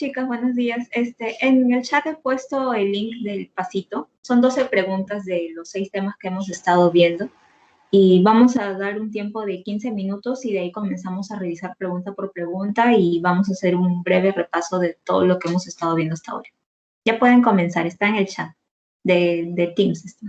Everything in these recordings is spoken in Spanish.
chicas, buenos días. En el chat he puesto el link del pasito. Son 12 preguntas de los 6 temas que hemos estado viendo. Y vamos a dar un tiempo de 15 minutos y de ahí comenzamos a revisar pregunta por pregunta y vamos a hacer un breve repaso de todo lo que hemos estado viendo hasta ahora. Ya pueden comenzar, está en el chat de Teams. Está.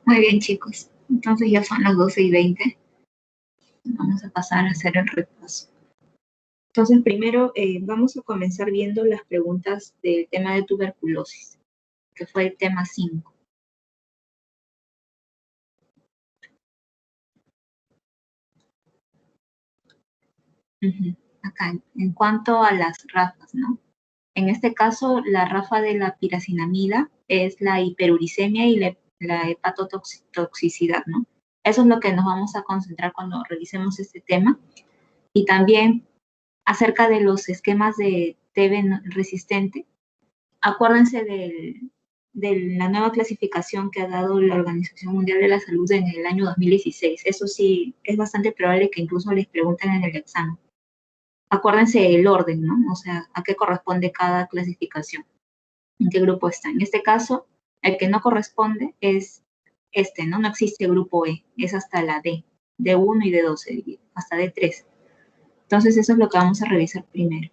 Muy bien, chicos. Entonces ya son las 12:20. Vamos a pasar a hacer el repaso. Entonces, primero vamos a comenzar viendo las preguntas del tema de tuberculosis, que fue el tema 5. Acá, en cuanto a las RAFas, ¿no? En este caso, la RAFA de la piracinamida es la hiperuricemia y la hepatotoxicidad, ¿no? Eso es lo que nos vamos a concentrar cuando revisemos este tema. Y también acerca de los esquemas de TB resistente, acuérdense de la nueva clasificación que ha dado la Organización Mundial de la Salud en el año 2016. Eso sí, es bastante probable que incluso les pregunten en el examen. Acuérdense el orden, ¿no? O sea, a qué corresponde cada clasificación, en qué grupo está. En este caso, el que no corresponde es este, ¿no? No existe grupo E, es hasta la D, D1 y D2, hasta D3. Entonces, eso es lo que vamos a revisar primero.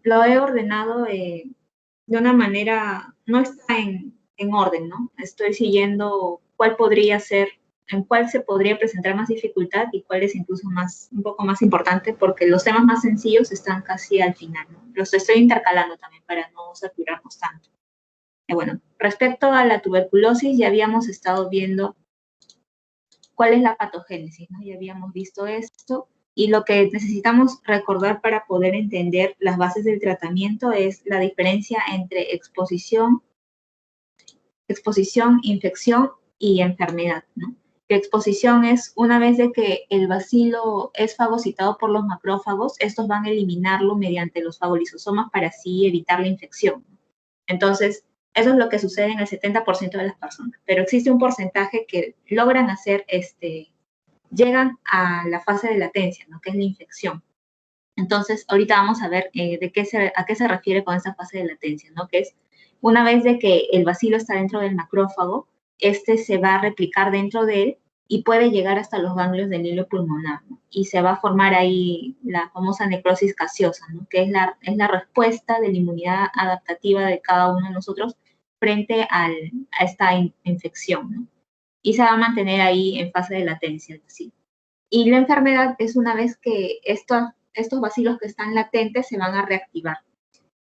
Lo he ordenado de una manera, no está en orden, ¿no? Estoy siguiendo cuál podría ser, en cuál se podría presentar más dificultad y cuál es incluso más, un poco más importante, porque los temas más sencillos están casi al final, ¿no? Los estoy intercalando también para no saturarnos tanto. Bueno, respecto a la tuberculosis, ya habíamos estado viendo cuál es la patogénesis, ¿no? Ya habíamos visto esto. Y lo que necesitamos recordar para poder entender las bases del tratamiento es la diferencia entre exposición, infección y enfermedad, ¿no? La exposición es una vez de que el bacilo es fagocitado por los macrófagos, estos van a eliminarlo mediante los fagolisosomas para así evitar la infección. Entonces, eso es lo que sucede en el 70% de las personas, pero existe un porcentaje que logran hacer, llegan a la fase de latencia, ¿no? Que es la infección. Entonces, ahorita vamos a ver a qué se refiere con esa fase de latencia, ¿no? Que es una vez de que el bacilo está dentro del macrófago, este se va a replicar dentro de él y puede llegar hasta los ganglios del hilo pulmonar, ¿no? Y se va a formar ahí la famosa necrosis gaseosa, ¿no? Que es la respuesta de la inmunidad adaptativa de cada uno de nosotros frente a esta infección, ¿no? Y se va a mantener ahí en fase de latencia, ¿sí? Y la enfermedad es una vez que estos bacilos que están latentes se van a reactivar.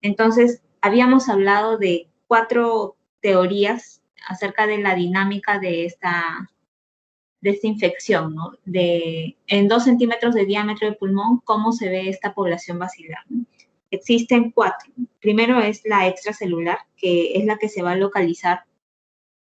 Entonces, habíamos hablado de 4 teorías acerca de la dinámica de esta infección, ¿no? En 2 centímetros de diámetro de pulmón, cómo se ve esta población bacilar, ¿no? Existen 4. Primero es la extracelular, que es la que se va a localizar,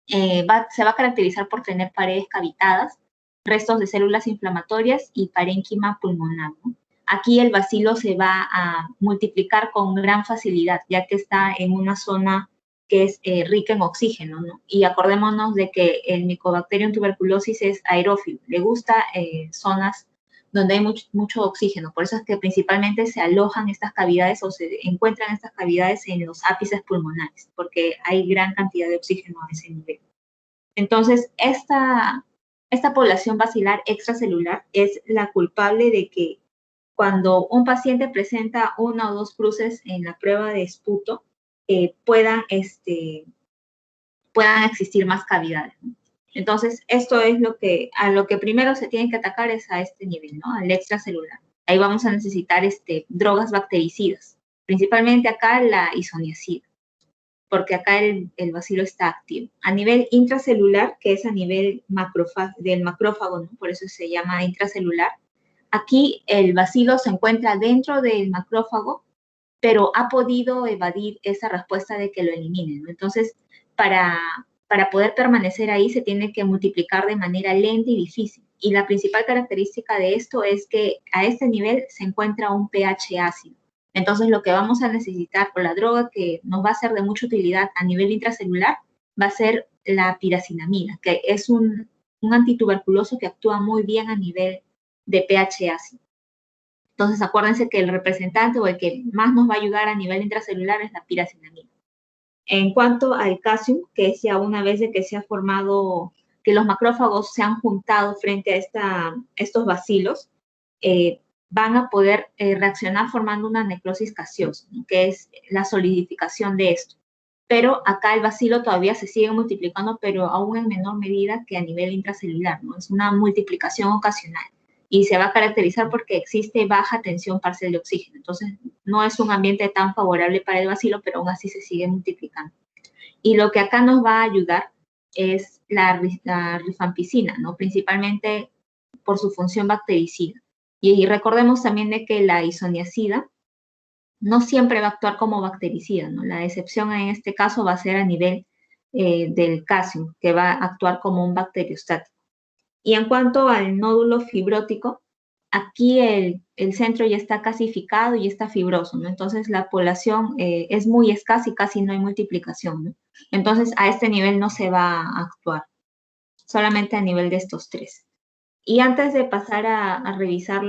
se va a caracterizar por tener paredes cavitadas, restos de células inflamatorias y parénquima pulmonar, ¿no? Aquí el bacilo se va a multiplicar con gran facilidad, ya que está en una zona que es rica en oxígeno, ¿no? Y acordémonos de que el Mycobacterium tuberculosis es aerófilo, le gusta zonas donde hay mucho oxígeno, por eso es que principalmente se alojan estas cavidades o se encuentran estas cavidades en los ápices pulmonares, porque hay gran cantidad de oxígeno a ese nivel. Entonces, esta población bacilar extracelular es la culpable de que cuando un paciente presenta 1 o 2 cruces en la prueba de esputo, puedan existir más cavidades, ¿no? Entonces, esto es a lo que primero se tiene que atacar es a este nivel, ¿no? Al extracelular. Ahí vamos a necesitar drogas bactericidas, principalmente acá la isoniazida, porque acá el bacilo está activo. A nivel intracelular, que es a nivel del macrófago, ¿no? Por eso se llama intracelular, aquí el bacilo se encuentra dentro del macrófago, pero ha podido evadir esa respuesta de que lo eliminen, ¿no? Entonces, para poder permanecer ahí se tiene que multiplicar de manera lenta y difícil. Y la principal característica de esto es que a este nivel se encuentra un pH ácido. Entonces, lo que vamos a necesitar por la droga que nos va a ser de mucha utilidad a nivel intracelular va a ser la piracinamida, que es un antituberculoso que actúa muy bien a nivel de pH ácido. Entonces, acuérdense que el representante o el que más nos va a ayudar a nivel intracelular es la piracinamida. En cuanto al calcium, que es ya una vez de que se ha formado, que los macrófagos se han juntado frente a estos bacilos, van a poder reaccionar formando una necrosis gaseosa, ¿no? Que es la solidificación de esto. pero acá el bacilo todavía se sigue multiplicando, pero aún en menor medida que a nivel intracelular, ¿no? Es una multiplicación ocasional y se va a caracterizar porque existe baja tensión parcial de oxígeno. Entonces, no es un ambiente tan favorable para el bacilo, pero aún así se sigue multiplicando. Y lo que acá nos va a ayudar es la rifampicina, ¿no? Principalmente por su función bactericida. Y recordemos también de que la isoniazida no siempre va a actuar como bactericida, ¿no? La excepción en este caso va a ser a nivel del calcio, que va a actuar como un bacteriostático. Y en cuanto al nódulo fibrótico, aquí el centro ya está casificado y está fibroso, ¿no? Entonces la población es muy escasa y casi no hay multiplicación, ¿no? Entonces a este nivel no se va a actuar, solamente a nivel de estos tres. Y antes de pasar a revisar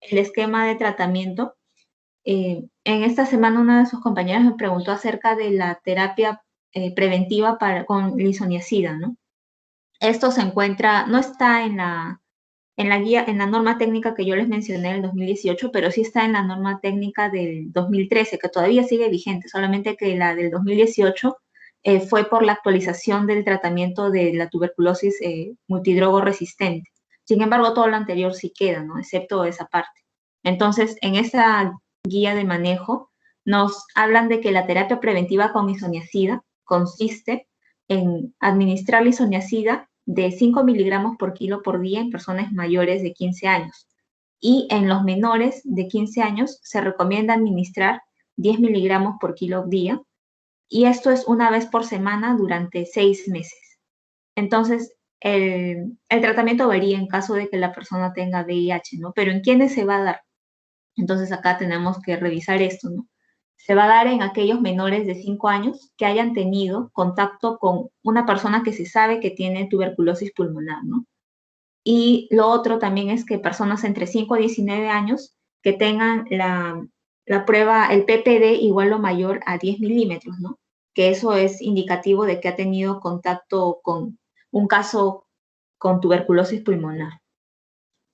el esquema de tratamiento, en esta semana una de sus compañeras me preguntó acerca de la terapia preventiva con lisoniacida, ¿no? Esto se encuentra, no está en la guía, en la norma técnica que yo les mencioné del 2018, pero sí está en la norma técnica del 2013, que todavía sigue vigente, solamente que la del 2018 fue por la actualización del tratamiento de la tuberculosis multidrogo resistente. Sin embargo, todo lo anterior sí queda, ¿no? Excepto esa parte. Entonces, en esa guía de manejo nos hablan de que la terapia preventiva con isoniazida consiste en administrar la isoniazida de 5 miligramos por kilo por día en personas mayores de 15 años. Y en los menores de 15 años se recomienda administrar 10 miligramos por kilo día. Y esto es una vez por semana durante 6 meses. Entonces, el tratamiento varía en caso de que la persona tenga VIH, ¿no? Pero ¿en quiénes se va a dar? Entonces, acá tenemos que revisar esto, ¿no? Se va a dar en aquellos menores de 5 años que hayan tenido contacto con una persona que se sabe que tiene tuberculosis pulmonar, ¿no? Y lo otro también es que personas entre 5 a 19 años que tengan la prueba, el PPD igual o mayor a 10 milímetros, ¿no? Que eso es indicativo de que ha tenido contacto con un caso con tuberculosis pulmonar.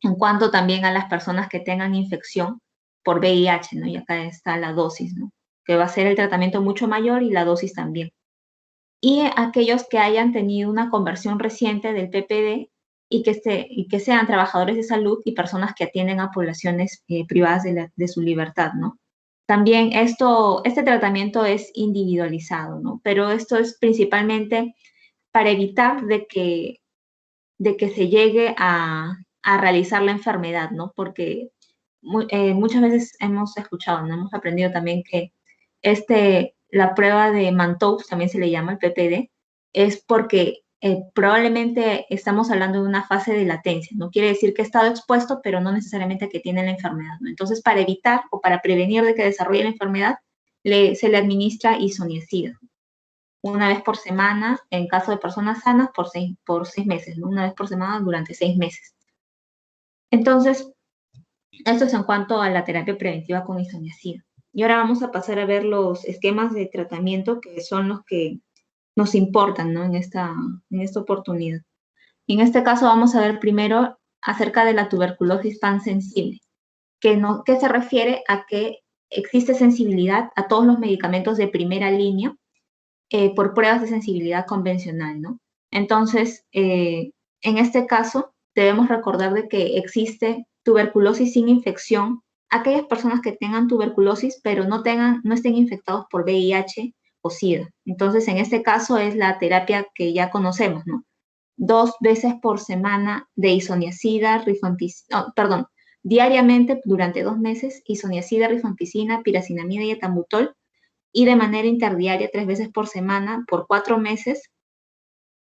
En cuanto también a las personas que tengan infección por VIH, ¿no? Y acá está la dosis, ¿no? Que va a ser el tratamiento mucho mayor y la dosis también. Y aquellos que hayan tenido una conversión reciente del PPD y que sean trabajadores de salud y personas que atienden a poblaciones privadas de su libertad, ¿no? También este tratamiento es individualizado, ¿no? Pero esto es principalmente para evitar de que se llegue a realizar la enfermedad, ¿no? Porque muchas veces hemos escuchado, ¿no? Hemos aprendido también que la prueba de Mantoux, también se le llama el PPD, es porque probablemente estamos hablando de una fase de latencia. No quiere decir que ha estado expuesto, pero no necesariamente que tiene la enfermedad, ¿no? Entonces, para evitar o para prevenir de que desarrolle la enfermedad, se le administra isoniazida una vez por semana en caso de personas sanas por 6 meses, ¿no? Una vez por semana durante 6 meses. Entonces, esto es en cuanto a la terapia preventiva con isoniazida. Y ahora vamos a pasar a ver los esquemas de tratamiento que son los que nos importan, ¿no? En esta oportunidad. Y en este caso vamos a ver primero acerca de la tuberculosis pansensible, que se refiere a que existe sensibilidad a todos los medicamentos de primera línea por pruebas de sensibilidad convencional, ¿no? Entonces, en este caso, debemos recordar de que existe tuberculosis sin infección. Aquellas personas que tengan tuberculosis, pero no estén infectados por VIH o SIDA. Entonces, en este caso es la terapia que ya conocemos, ¿no? 2 veces por semana de isoniazida, diariamente durante 2 meses, isoniazida, rifampicina, piracinamida y etambutol, y de manera interdiaria 3 veces por semana por 4 meses,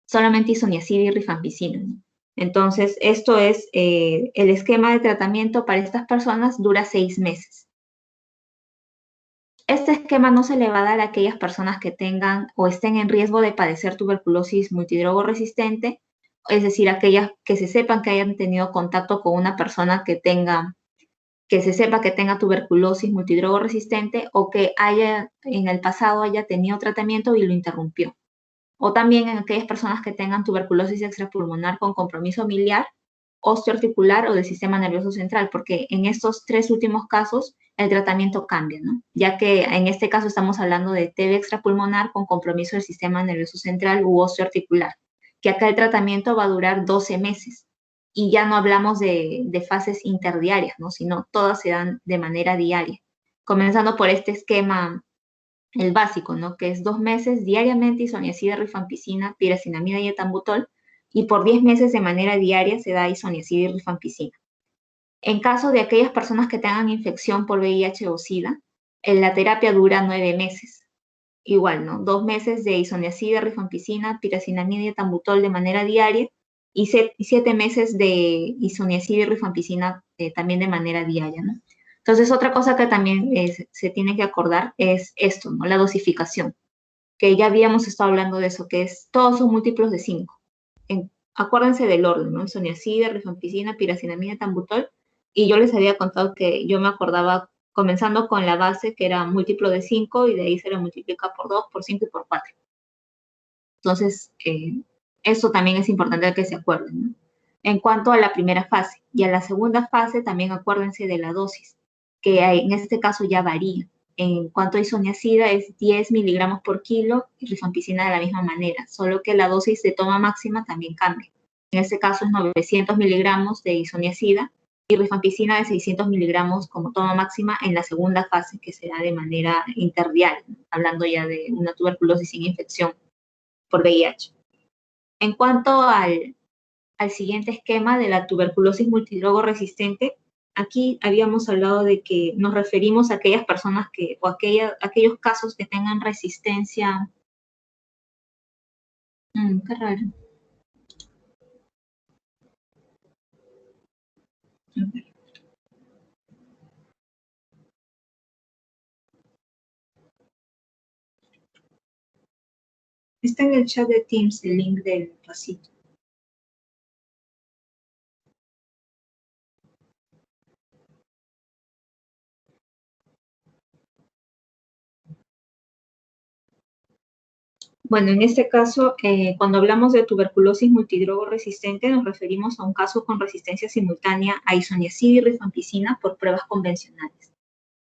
solamente isoniazida y rifampicina, ¿no? Entonces, esto es el esquema de tratamiento para estas personas dura 6 meses. Este esquema no se le va a dar a aquellas personas que tengan o estén en riesgo de padecer tuberculosis multidrogo resistente, es decir, aquellas que se sepan que hayan tenido contacto con una persona que se sepa que tenga tuberculosis multidrogo resistente o que en el pasado haya tenido tratamiento y lo interrumpió. O también en aquellas personas que tengan tuberculosis extrapulmonar con compromiso miliar osteoarticular o del sistema nervioso central, porque en estos tres últimos casos el tratamiento cambia, ¿no? Ya que en este caso estamos hablando de TB extrapulmonar con compromiso del sistema nervioso central u osteoarticular, que acá el tratamiento va a durar 12 meses. Y ya no hablamos de fases interdiarias, ¿no? Sino todas se dan de manera diaria. Comenzando por este esquema, el básico, ¿no? Que es 2 meses diariamente isoniazida, rifampicina, piracinamida y etambutol, y por 10 meses de manera diaria se da isoniazida y rifampicina. En caso de aquellas personas que tengan infección por VIH o SIDA, la terapia dura 9 meses. Igual, ¿no? 2 meses de isoniazida, rifampicina, piracinamida y etambutol de manera diaria, y 7 meses de isoniazida y rifampicina también de manera diaria, ¿no? Entonces, otra cosa que también se tiene que acordar es esto, ¿no? La dosificación, que ya habíamos estado hablando de eso, que es, todos son múltiplos de 5. Acuérdense del orden, ¿no? Isoniazida, rifampicina, piracinamida, etambutol, y yo les había contado que yo me acordaba comenzando con la base, que era múltiplo de 5, y de ahí se lo multiplica por 2, por 5 y por 4. Entonces, eso también es importante que se acuerden, ¿no? En cuanto a la primera fase. Y a la segunda fase, también acuérdense de la dosis, que en este caso ya varía. En cuanto a isoniazida, es 10 miligramos por kilo, y rifampicina de la misma manera, solo que la dosis de toma máxima también cambia. En este caso es 900 miligramos de isoniazida y rifampicina de 600 miligramos como toma máxima en la segunda fase, que será de manera interdial, ¿no? Hablando ya de una tuberculosis sin infección por VIH. En cuanto al siguiente esquema de la tuberculosis multidrogo resistente, aquí habíamos hablado de que nos referimos a aquellas personas que, o aquellos casos que tengan resistencia. Qué raro. Está en el chat de Teams el link del pasito. Bueno, en este caso, cuando hablamos de tuberculosis multidrogo resistente, nos referimos a un caso con resistencia simultánea a isoniazida y rifampicina por pruebas convencionales.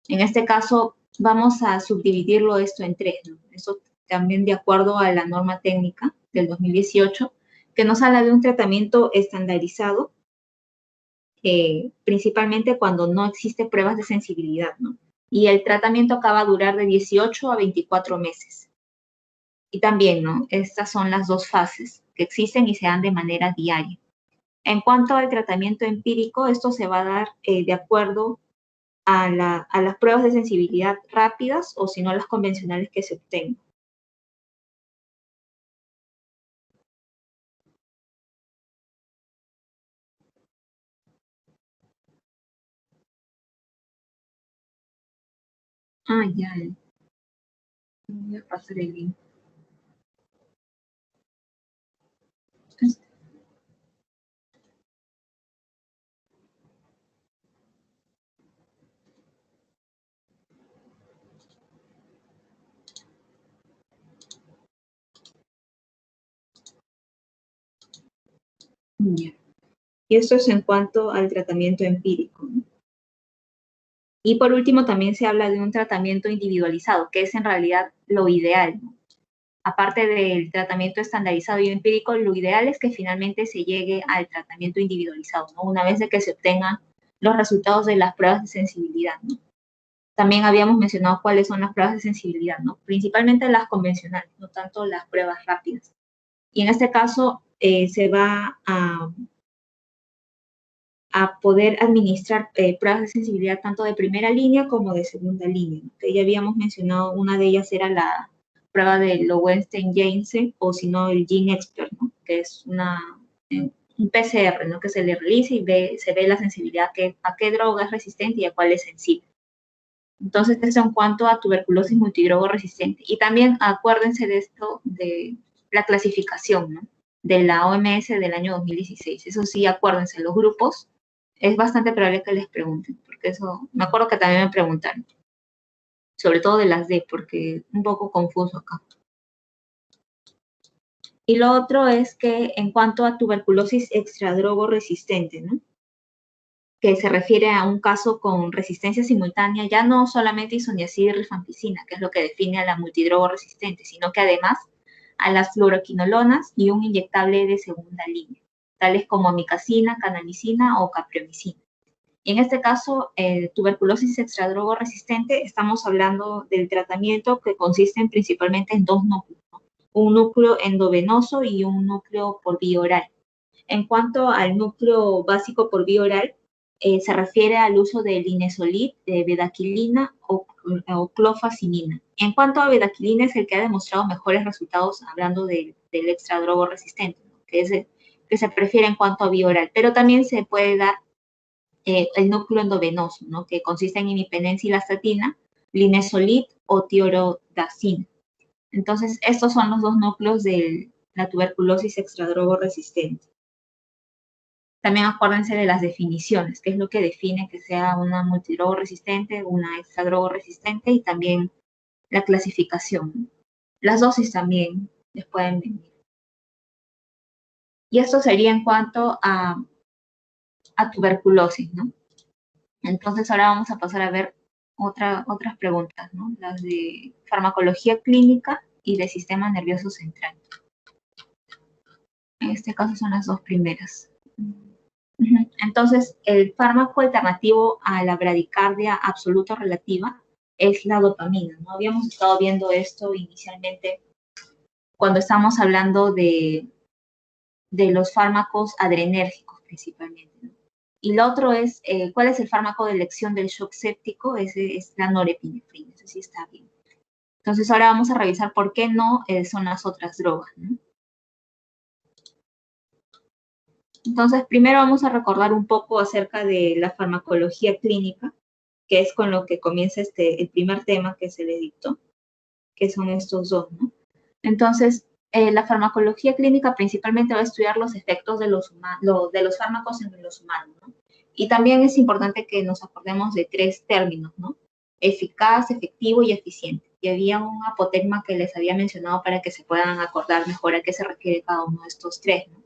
En este caso, vamos a subdividirlo esto en tres, ¿no? Eso también de acuerdo a la norma técnica del 2018, que nos habla de un tratamiento estandarizado, principalmente cuando no existe pruebas de sensibilidad, ¿no? Y el tratamiento acaba a durar de 18 a 24 meses. Y también, ¿no? Estas son las dos fases que existen y se dan de manera diaria. En cuanto al tratamiento empírico, esto se va a dar de acuerdo a las pruebas de sensibilidad rápidas o si no las convencionales que se obtengan. Ya. Voy a pasar el link. Ya. Y esto es en cuanto al tratamiento empírico, ¿no? Y por último, también se habla de un tratamiento individualizado, que es en realidad lo ideal, ¿no? Aparte del tratamiento estandarizado y empírico, lo ideal es que finalmente se llegue al tratamiento individualizado, ¿no? Una vez de que se obtengan los resultados de las pruebas de sensibilidad, ¿no? También habíamos mencionado cuáles son las pruebas de sensibilidad, ¿no? Principalmente las convencionales, no tanto las pruebas rápidas. Y en este caso se va a poder administrar pruebas de sensibilidad tanto de primera línea como de segunda línea, ¿no? Que ya habíamos mencionado, una de ellas era la prueba de Lowenstein-Janssen o si no el GeneXpert, ¿no? Que es un PCR, ¿no? Que se le realiza y se ve la sensibilidad, a qué droga es resistente y a cuál es sensible. Entonces, eso en cuanto a tuberculosis multidrogo resistente. Y también acuérdense de esto, de la clasificación, ¿no? De la OMS del año 2016. Eso sí, acuérdense, los grupos es bastante probable que les pregunten, porque eso, me acuerdo que también me preguntaron, sobre todo de las D, porque un poco confuso acá. Y lo otro es que en cuanto a tuberculosis extradrogo resistente, ¿no? Que se refiere a un caso con resistencia simultánea, ya no solamente isoniazida y rifampicina, que es lo que define a la multidrogo resistente, sino que además a las fluoroquinolonas y un inyectable de segunda línea, tales como amicacina, canamicina o capreomicina. Y en este caso, tuberculosis extradrogo resistente, estamos hablando del tratamiento que consiste principalmente en dos núcleos, ¿no? Un núcleo endovenoso y un núcleo por vía oral. En cuanto al núcleo básico por vía oral, se refiere al uso de linezolid, de bedaquilina o clofazimina. En cuanto a bedaquilina, es el que ha demostrado mejores resultados hablando del extradrogo resistente, ¿no? Que se prefiere en cuanto a vía oral, pero también se puede dar el núcleo endovenoso, ¿no? Que consiste en imipenem y lastatina, linezolid o tiorodacina. Entonces, estos son los dos núcleos de la tuberculosis extradrogo resistente. También acuérdense de las definiciones, qué es lo que define que sea una multidrogo resistente, una extradrogo resistente y también la clasificación. Las dosis también les pueden venir. Y esto sería en cuanto a tuberculosis, ¿no? Entonces ahora vamos a pasar a ver otras preguntas, ¿no? Las de farmacología clínica y de sistema nervioso central. En este caso son las dos primeras. Entonces, el fármaco alternativo a la bradicardia absoluta relativa es la dopamina, ¿no? Habíamos estado viendo esto inicialmente cuando estamos hablando de los fármacos adrenérgicos principalmente, ¿no? Y lo otro es, ¿cuál es el fármaco de elección del shock séptico? Ese es la norepinefrina, ese sí está bien. Entonces ahora vamos a revisar por qué no son las otras drogas, ¿no? Entonces, primero vamos a recordar un poco acerca de la farmacología clínica, que es con lo que comienza el primer tema que se le dictó, que son estos dos, ¿no? Entonces, la farmacología clínica principalmente va a estudiar los efectos de los fármacos en los humanos, ¿no? Y también es importante que nos acordemos de tres términos, ¿no? Eficaz, efectivo y eficiente. Y había un apotegma que les había mencionado para que se puedan acordar mejor a qué se refiere cada uno de estos tres, ¿no?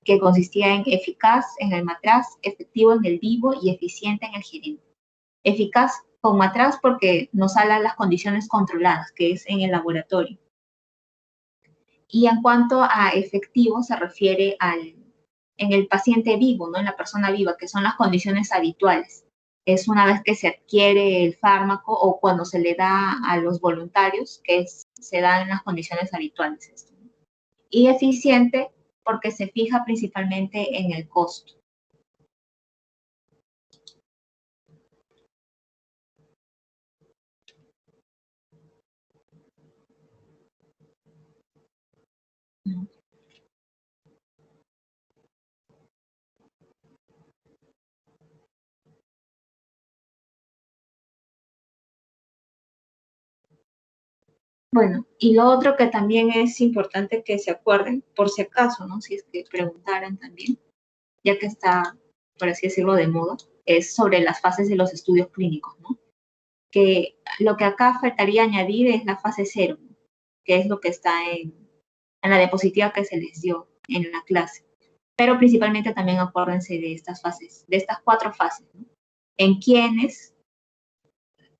Que consistía en eficaz en el matraz, efectivo en el vivo y eficiente en el gerente. Eficaz con matraz porque nos habla las condiciones controladas, que es en el laboratorio. Y en cuanto a efectivo, se refiere en el paciente vivo, ¿no? En la persona viva, que son las condiciones habituales. Es una vez que se adquiere el fármaco o cuando se le da a los voluntarios, se dan en las condiciones habituales. Esto, ¿no? Y eficiente porque se fija principalmente en el costo. Bueno, y lo otro que también es importante que se acuerden, por si acaso, ¿no? Si es que preguntaran también, ya que está, por así decirlo, de moda, es sobre las fases de los estudios clínicos, ¿no? Que lo que acá faltaría añadir es la fase 0, ¿no? Que es lo que está en la diapositiva que se les dio en la clase. Pero principalmente también acuérdense de estas fases, de estas 4 fases, ¿no? En quiénes,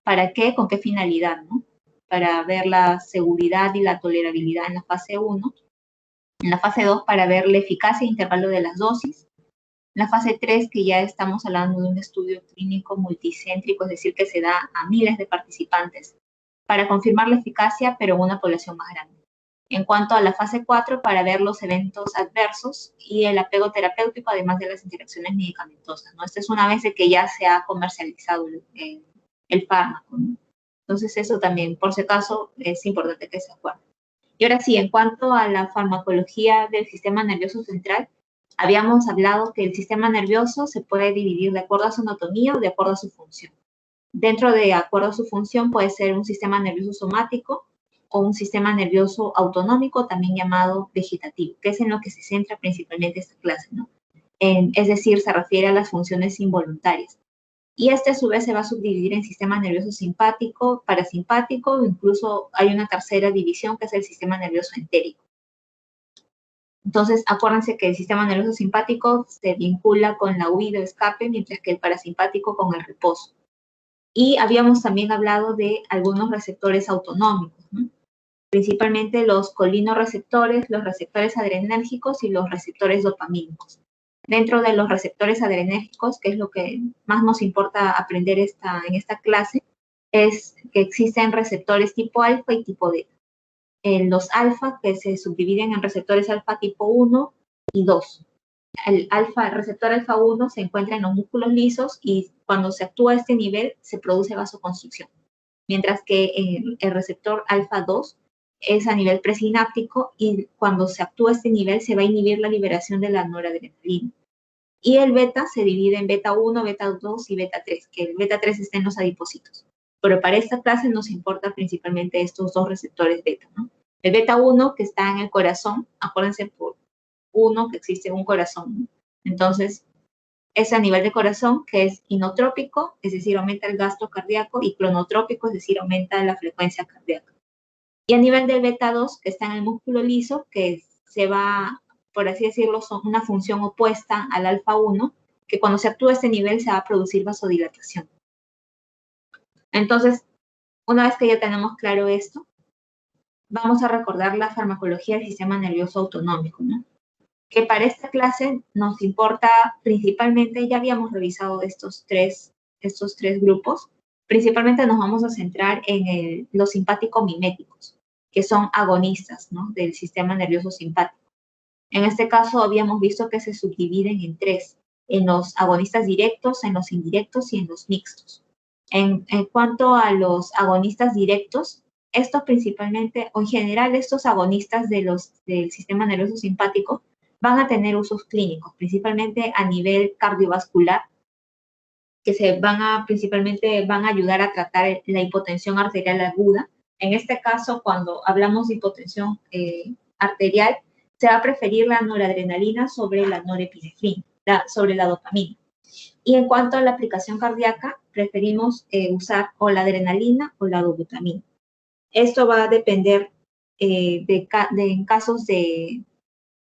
para qué, con qué finalidad, ¿no? Para ver la seguridad y la tolerabilidad en la fase 1, en la fase 2 para ver la eficacia e intervalo de las dosis, en la fase 3 que ya estamos hablando de un estudio clínico multicéntrico, es decir, que se da a miles de participantes, para confirmar la eficacia, pero en una población más grande. En cuanto a la fase 4, para ver los eventos adversos y el apego terapéutico, además de las interacciones medicamentosas, ¿no? Esta es una vez de que ya se ha comercializado el fármaco, ¿no? Entonces eso también, por si acaso, es importante que se acuerden. Y ahora sí, en cuanto a la farmacología del sistema nervioso central, habíamos hablado que el sistema nervioso se puede dividir de acuerdo a su anatomía o de acuerdo a su función. Dentro de acuerdo a su función puede ser un sistema nervioso somático o un sistema nervioso autonómico, también llamado vegetativo, que es en lo que se centra principalmente esta clase, ¿no? Es decir, se refiere a las funciones involuntarias. Y este a su vez se va a subdividir en sistema nervioso simpático, parasimpático, incluso hay una tercera división que es el sistema nervioso entérico. Entonces, acuérdense que el sistema nervioso simpático se vincula con la huida o escape, mientras que el parasimpático con el reposo. Y habíamos también hablado de algunos receptores autonómicos, ¿no? Principalmente los colinorreceptores, los receptores adrenérgicos y los receptores dopamínicos. Dentro de los receptores adrenérgicos, que es lo que más nos importa aprender en esta clase, es que existen receptores tipo alfa y tipo beta. Los alfa, que se subdividen en receptores alfa tipo 1 y 2. El receptor alfa 1 se encuentra en los músculos lisos y cuando se actúa a este nivel se produce vasoconstricción, mientras que el receptor alfa 2 es a nivel presináptico y cuando se actúa a este nivel se va a inhibir la liberación de la noradrenalina. Y el beta se divide en beta 1, beta 2 y beta 3, que el beta 3 está en los adipocitos. Pero para esta clase nos importa principalmente estos dos receptores beta, ¿no? El beta 1 que está en el corazón, acuérdense por 1 que existe un corazón, ¿no? Entonces, es a nivel de corazón, que es inotrópico, es decir, aumenta el gasto cardíaco, y cronotrópico, es decir, aumenta la frecuencia cardíaca. Y a nivel del beta 2, que está en el músculo liso, que se va, por así decirlo, son una función opuesta al alfa 1, que cuando se actúa a este nivel se va a producir vasodilatación. Entonces, una vez que ya tenemos claro esto, vamos a recordar la farmacología del sistema nervioso autonómico, ¿no? Que para esta clase nos importa principalmente, ya habíamos revisado estos tres grupos, principalmente nos vamos a centrar en los simpático-miméticos, que son agonistas, ¿no?, del sistema nervioso simpático. En este caso habíamos visto que se subdividen en tres, en los agonistas directos, en los indirectos y en los mixtos. En cuanto a los agonistas directos, estos principalmente, o en general estos agonistas del sistema nervioso simpático, van a tener usos clínicos, principalmente a nivel cardiovascular, que principalmente van a ayudar a tratar la hipotensión arterial aguda. En este caso, cuando hablamos de hipotensión arterial, se va a preferir la noradrenalina sobre la norepinefrina, sobre la dopamina. Y en cuanto a la aplicación cardíaca, preferimos usar o la adrenalina o la dobutamina. Esto va a depender en casos de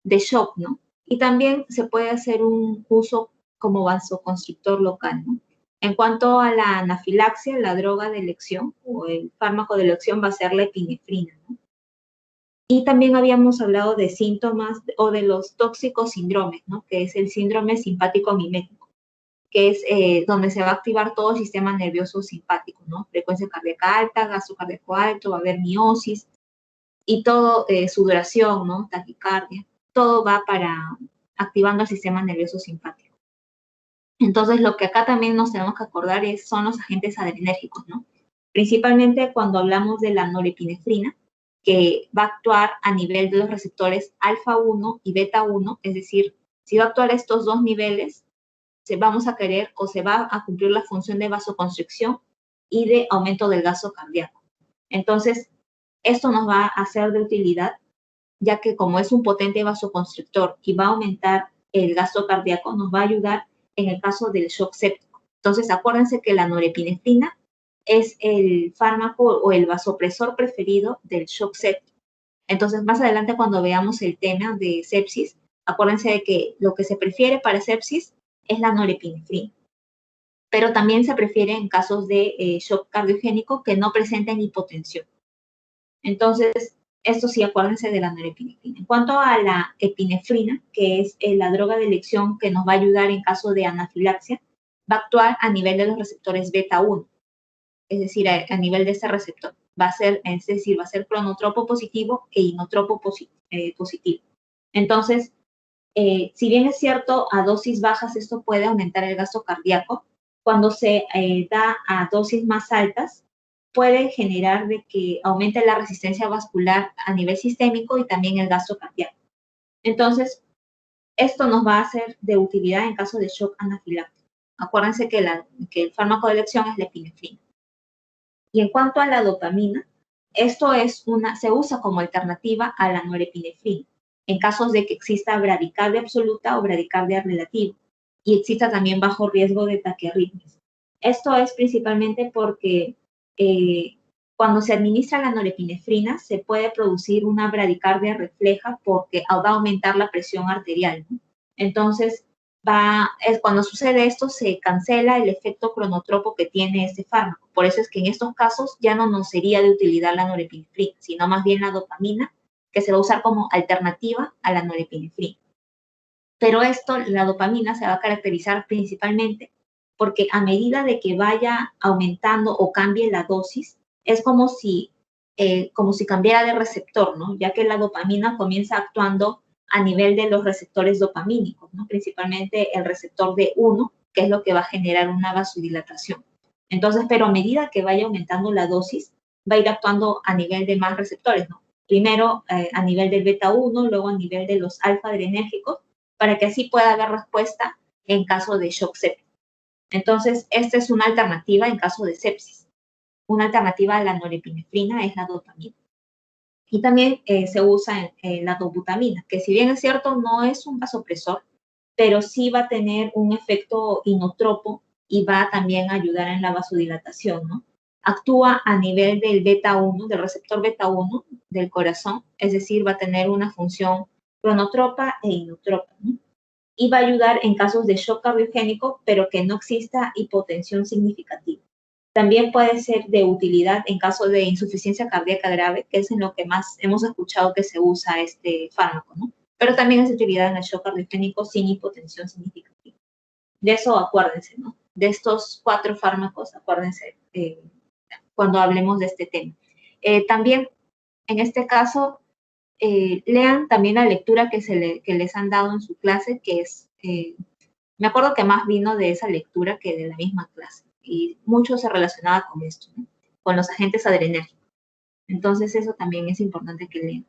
shock, ¿no? Y también se puede hacer un uso como vasoconstrictor local, ¿no? En cuanto a la anafilaxia, la droga de elección o el fármaco de elección va a ser la epinefrina, ¿no? Y también habíamos hablado de síntomas o de los tóxicos síndromes, ¿no? Que es el síndrome simpático mimético, que es donde se va a activar todo el sistema nervioso simpático, ¿no? Frecuencia cardíaca alta, gasto cardíaco alto, va a haber miosis y todo, sudoración, ¿no? Taquicardia. Todo va para activando el sistema nervioso simpático. Entonces, lo que acá también nos tenemos que acordar son los agentes adrenérgicos, ¿no? Principalmente cuando hablamos de la norepinefrina, que va a actuar a nivel de los receptores alfa 1 y beta 1, es decir, si va a actuar estos dos niveles, vamos a querer o se va a cumplir la función de vasoconstricción y de aumento del gasto cardíaco. Entonces, esto nos va a ser de utilidad, ya que como es un potente vasoconstrictor y va a aumentar el gasto cardíaco, nos va a ayudar en el caso del shock séptico. Entonces, acuérdense que la norepinefrina es el fármaco o el vasopresor preferido del shock séptico. Entonces, más adelante cuando veamos el tema de sepsis, acuérdense de que lo que se prefiere para sepsis es la norepinefrina. Pero también se prefiere en casos de shock cardiogénico que no presenten hipotensión. Entonces, esto sí, acuérdense de la norepinefrina. En cuanto a la epinefrina, que es la droga de elección que nos va a ayudar en caso de anafilaxia, va a actuar a nivel de los receptores beta 1, es decir, a nivel de ese receptor. Es decir, va a ser cronotropo positivo e inotropo positivo. Entonces, si bien es cierto, a dosis bajas esto puede aumentar el gasto cardíaco, cuando se da a dosis más altas, puede generar de que aumente la resistencia vascular a nivel sistémico y también el gasto cardíaco. Entonces, esto nos va a ser de utilidad en caso de shock anafiláctico. Acuérdense que el fármaco de elección es la epinefrina. Y en cuanto a la dopamina, se usa como alternativa a la norepinefrina en casos de que exista bradicardia absoluta o bradicardia relativa y exista también bajo riesgo de taquiarritmias. Esto es principalmente porque cuando se administra la norepinefrina se puede producir una bradicardia refleja porque va a aumentar la presión arterial, ¿no? Entonces, cuando sucede esto, se cancela el efecto cronotropo que tiene este fármaco. Por eso es que en estos casos ya no nos sería de utilidad la norepinefrina, sino más bien la dopamina, que se va a usar como alternativa a la norepinefrina. Pero la dopamina se va a caracterizar principalmente porque a medida de que vaya aumentando o cambie la dosis, es como si cambiara de receptor, ¿no? Ya que la dopamina comienza actuando a nivel de los receptores dopamínicos, ¿no? Principalmente el receptor D1, que es lo que va a generar una vasodilatación. Entonces, pero a medida que vaya aumentando la dosis, va a ir actuando a nivel de más receptores, ¿no? Primero a nivel del beta 1, luego a nivel de los alfa adrenérgicos, para que así pueda haber respuesta en caso de shock séptico. Entonces, esta es una alternativa en caso de sepsis. Una alternativa a la norepinefrina es la dopamina. Y también se usa la dobutamina, que si bien es cierto, no es un vasopresor, pero sí va a tener un efecto inotropo y va también a ayudar en la vasodilatación, ¿no? Actúa a nivel del beta 1, del receptor beta 1 del corazón, es decir, va a tener una función cronotropa e inotropa, ¿no? Y va a ayudar en casos de shock cardiogénico, pero que no exista hipotensión significativa. También puede ser de utilidad en caso de insuficiencia cardíaca grave, que es en lo que más hemos escuchado que se usa este fármaco, ¿no? Pero también es de utilidad en el shock cardiogénico sin hipotensión significativa. De eso acuérdense, ¿no? De estos 4 fármacos, acuérdense cuando hablemos de este tema. También, en este caso, lean también la lectura que les han dado en su clase, que es, me acuerdo que más vino de esa lectura que de la misma clase, y mucho se relacionaba con esto, ¿no? Con los agentes adrenérgicos. Entonces eso también es importante que lean.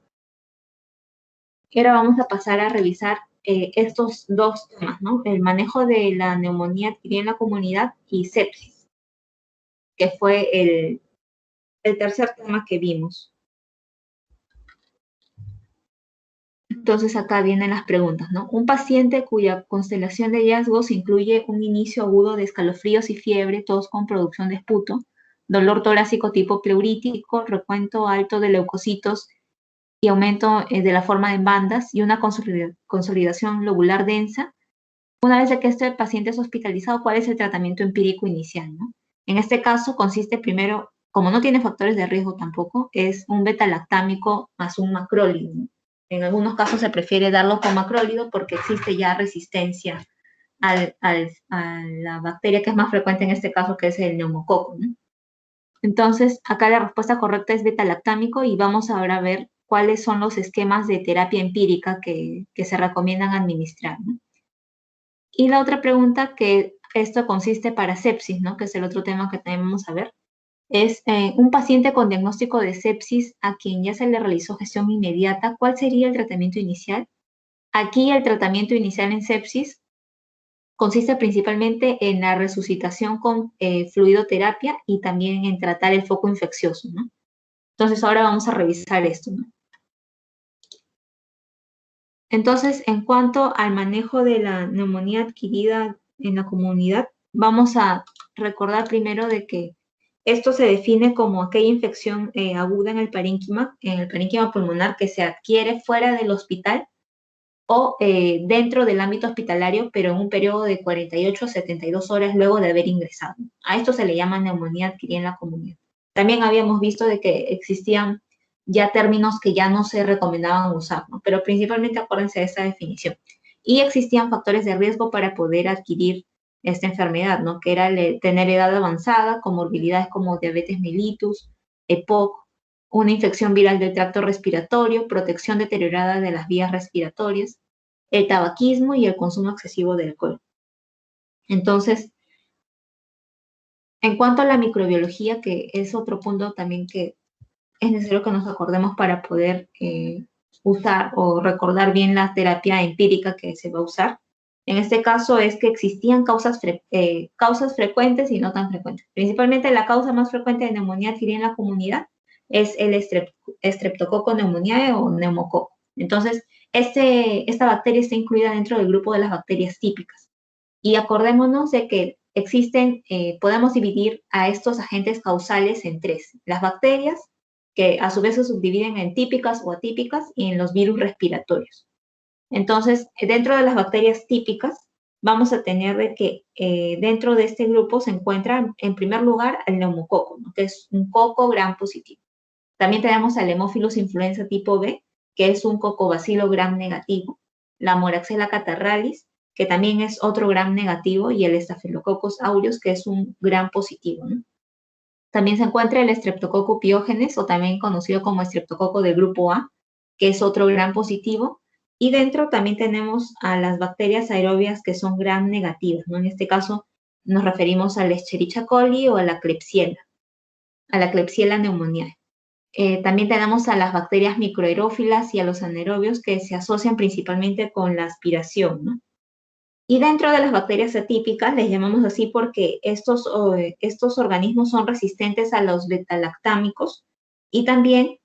Y ahora vamos a pasar a revisar estos 2 temas, ¿no? El manejo de la neumonía adquirida en la comunidad y sepsis, que fue el tercer tema que vimos. Entonces acá vienen las preguntas, ¿no? Un paciente cuya constelación de hallazgos incluye un inicio agudo de escalofríos y fiebre, tos con producción de esputo, dolor torácico tipo pleurítico, recuento alto de leucocitos y aumento de la forma en bandas y una consolidación lobular densa. Una vez que este paciente es hospitalizado, ¿cuál es el tratamiento empírico inicial, ¿no? En este caso consiste primero, como no tiene factores de riesgo tampoco, es un beta-lactámico más un macrólido, ¿no? En algunos casos se prefiere darlo con macrólido porque existe ya resistencia a la bacteria que es más frecuente en este caso, que es el neumococo, ¿no? Entonces, acá la respuesta correcta es beta-lactámico y vamos ahora a ver cuáles son los esquemas de terapia empírica que se recomiendan administrar, ¿no? Y la otra pregunta, que esto consiste para sepsis, ¿no? Que es el otro tema que también vamos a ver, es un paciente con diagnóstico de sepsis a quien ya se le realizó gestión inmediata, ¿cuál sería el tratamiento inicial? Aquí el tratamiento inicial en sepsis consiste principalmente en la resucitación con fluidoterapia y también en tratar el foco infeccioso, ¿no? Entonces ahora vamos a revisar esto, ¿no? Entonces, en cuanto al manejo de la neumonía adquirida en la comunidad, vamos a recordar primero de que esto se define como aquella infección aguda en el parénquima pulmonar que se adquiere fuera del hospital o dentro del ámbito hospitalario, pero en un periodo de 48 a 72 horas luego de haber ingresado. A esto se le llama neumonía adquirida en la comunidad. También habíamos visto de que existían ya términos que ya no se recomendaban usar, ¿no? Pero principalmente acuérdense de esta definición. Y existían factores de riesgo para poder adquirir esta enfermedad, ¿no? Que era tener edad avanzada, comorbilidades como diabetes mellitus, EPOC, una infección viral del tracto respiratorio, protección deteriorada de las vías respiratorias, el tabaquismo y el consumo excesivo de alcohol. Entonces, en cuanto a la microbiología, que es otro punto también que es necesario que nos acordemos para poder usar o recordar bien la terapia empírica que se va a usar. En este caso es que existían causas frecuentes y no tan frecuentes. Principalmente la causa más frecuente de neumonía adquirida en la comunidad es el Streptococcus pneumoniae o neumococo. Entonces, esta bacteria está incluida dentro del grupo de las bacterias típicas. Y acordémonos de que podemos dividir a estos agentes causales en tres. Las bacterias, que a su vez se subdividen en típicas o atípicas, y en los virus respiratorios. Entonces, dentro de las bacterias típicas, vamos a tener de que dentro de este grupo se encuentra, en primer lugar, el neumococo, ¿no? Que es un coco gram positivo. También tenemos al Haemophilus influenza tipo B, que es un cocobacilo gram negativo. La Moraxella catarrhalis, que también es otro gram negativo, y el Staphylococcus aureus, que es un gram positivo, ¿no? También se encuentra el Streptococcus pyogenes, o también conocido como estreptococo del grupo A, que es otro gram positivo. Y dentro también tenemos a las bacterias aerobias que son gram negativas, ¿no? En este caso nos referimos al Escherichia coli o a la Klebsiella pneumoniae. También tenemos a las bacterias microaerófilas y a los anaerobios, que se asocian principalmente con la aspiración, ¿no? Y dentro de las bacterias atípicas, les llamamos así porque estos organismos son resistentes a los betalactámicos, y también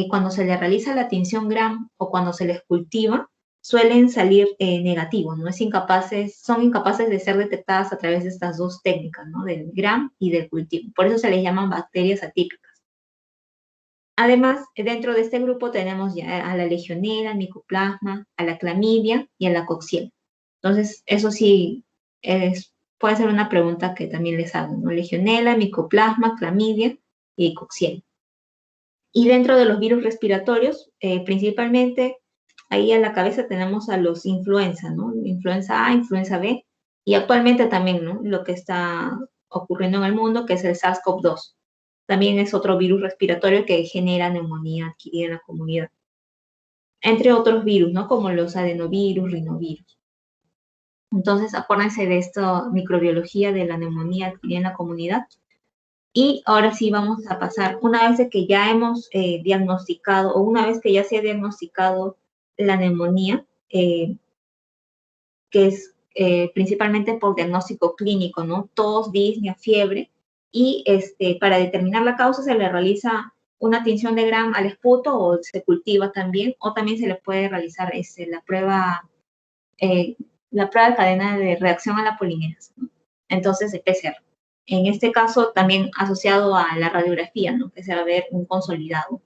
cuando se les realiza la tinción Gram o cuando se les cultiva, suelen salir negativos, ¿no? Son incapaces de ser detectadas a través de estas dos técnicas, ¿no? Del Gram y del cultivo. Por eso se les llaman bacterias atípicas. Además, dentro de este grupo tenemos ya a la legionela, al micoplasma, a la clamidia y a la coxiela. Entonces, eso sí, puede ser una pregunta que también les hago, ¿no? Legionela, micoplasma, clamidia y coxiela. Y dentro de los virus respiratorios, principalmente ahí a la cabeza tenemos a los influenza, ¿no? Influenza A, influenza B, y actualmente también, ¿no? Lo que está ocurriendo en el mundo, que es el SARS-CoV-2. También es otro virus respiratorio que genera neumonía adquirida en la comunidad. Entre otros virus, ¿no? Como los adenovirus, rinovirus. Entonces, acuérdense de esta microbiología de la neumonía adquirida en la comunidad. Y ahora sí vamos a pasar, una vez que ya hemos diagnosticado, o una vez que ya se ha diagnosticado la neumonía, que es principalmente por diagnóstico clínico, ¿no? Tos, disnea, fiebre, y para determinar la causa se le realiza una tinción de Gram al esputo, o se cultiva también, o también se le puede realizar la prueba de cadena de reacción a la polimerasa, ¿no? Entonces, el PCR. En este caso, también asociado a la radiografía, ¿no? Que se va a ver un consolidado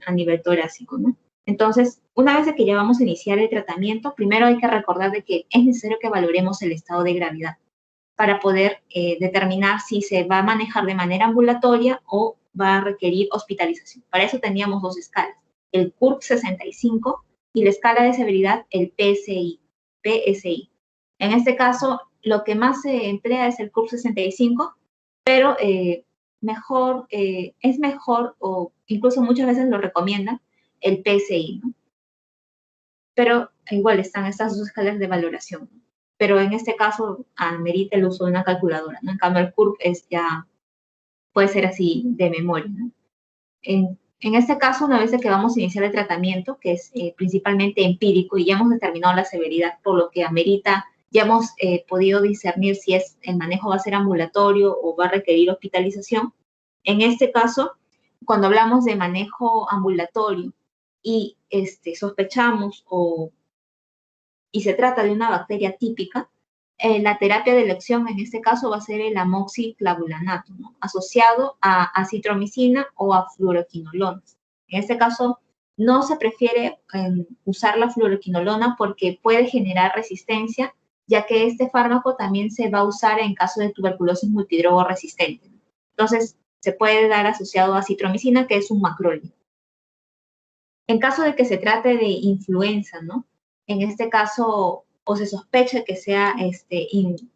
a nivel torácico, ¿no? Entonces, una vez que ya vamos a iniciar el tratamiento, primero hay que recordar de que es necesario que valoremos el estado de gravedad para poder determinar si se va a manejar de manera ambulatoria o va a requerir hospitalización. Para eso teníamos dos escalas, el CURB 65 y la escala de severidad, el PSI. En este caso, lo que más se emplea es el CURB 65, pero es mejor, o incluso muchas veces lo recomiendan, el PSI, ¿no? Pero igual están estas dos escalas de valoración, ¿no? Pero en este caso amerita el uso de una calculadora, ¿no? En cambio, el CURB puede ser así de memoria, ¿no? En este caso, una vez que vamos a iniciar el tratamiento, que es principalmente empírico, y ya hemos determinado la severidad, por lo que amerita, ya hemos podido discernir si el manejo va a ser ambulatorio o va a requerir hospitalización. En este caso, cuando hablamos de manejo ambulatorio y sospechamos y se trata de una bacteria típica, la terapia de elección en este caso va a ser el amoxiclavulanato, ¿no? Asociado a acitromicina o a fluoroquinolonas. En este caso, no se prefiere usar la fluoroquinolona porque puede generar resistencia, ya que este fármaco también se va a usar en caso de tuberculosis multidrogo resistente. Entonces, se puede dar asociado a acitromicina, que es un macrólido. En caso de que se trate de influenza, ¿no? En este caso, o se sospecha que sea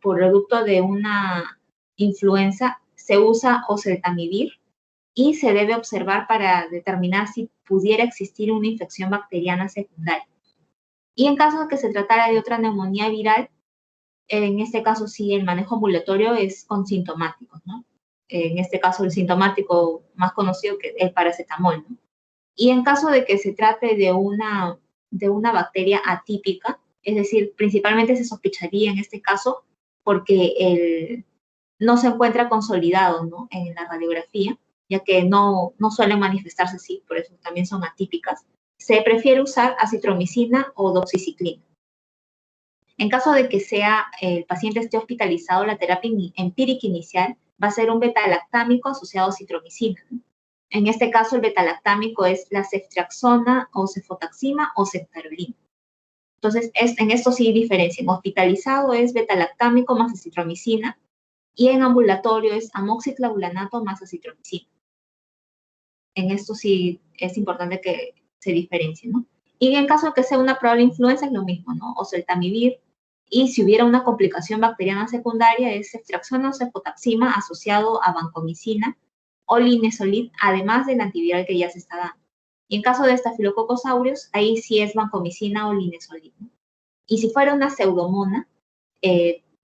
producto de una influenza, se usa oseltamivir y se debe observar para determinar si pudiera existir una infección bacteriana secundaria. Y en caso de que se tratara de otra neumonía viral, en este caso sí, el manejo ambulatorio es con sintomáticos, ¿no? En este caso, el sintomático más conocido que es el paracetamol, ¿no? Y en caso de que se trate de una bacteria atípica, es decir, principalmente se sospecharía en este caso porque no se encuentra consolidado, ¿no? En la radiografía, ya que no suelen manifestarse así, por eso también son atípicas. Se prefiere usar acitromicina o doxiciclina. En caso de que el paciente esté hospitalizado, la terapia empírica inicial va a ser un beta-lactámico asociado a citromicina, ¿no? En este caso, el beta-lactámico es la ceftriaxona o cefotaxima o ceftarolina. Entonces, en esto sí diferencia. En hospitalizado es beta-lactámico más acitromicina y en ambulatorio es amoxiclavulanato más acitromicina. En esto sí es importante que se diferencie, ¿no? Y en caso de que sea una probable influenza es lo mismo, ¿no? Oseltamivir. Y si hubiera una complicación bacteriana secundaria es ceftriaxona o cefotaxima asociado a vancomicina o linezolid, además del antiviral que ya se está dando. Y en caso de Staphylococcus aureus, ahí sí es vancomicina o linezolid, ¿no? Y si fuera una pseudomona,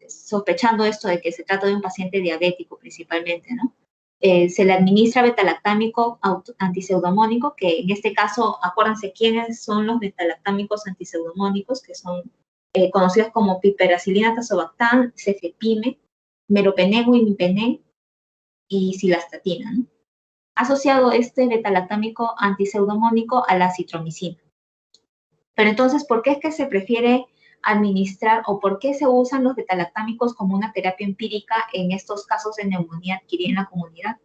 sospechando esto de que se trata de un paciente diabético principalmente, ¿no? Se le administra betalactámico antiseudomónico, que en este caso, acuérdense quiénes son los betalactámicos antiseudomónicos, que son conocidos como piperacilina tazobactam, cefepime, meropenem, imipenem y cilastatina, ¿no? Asociado este betalactámico antiseudomónico a la citromicina. Pero entonces, ¿por qué es que se prefiere administrar o por qué se usan los betalactámicos como una terapia empírica en estos casos de neumonía adquirida en la comunidad?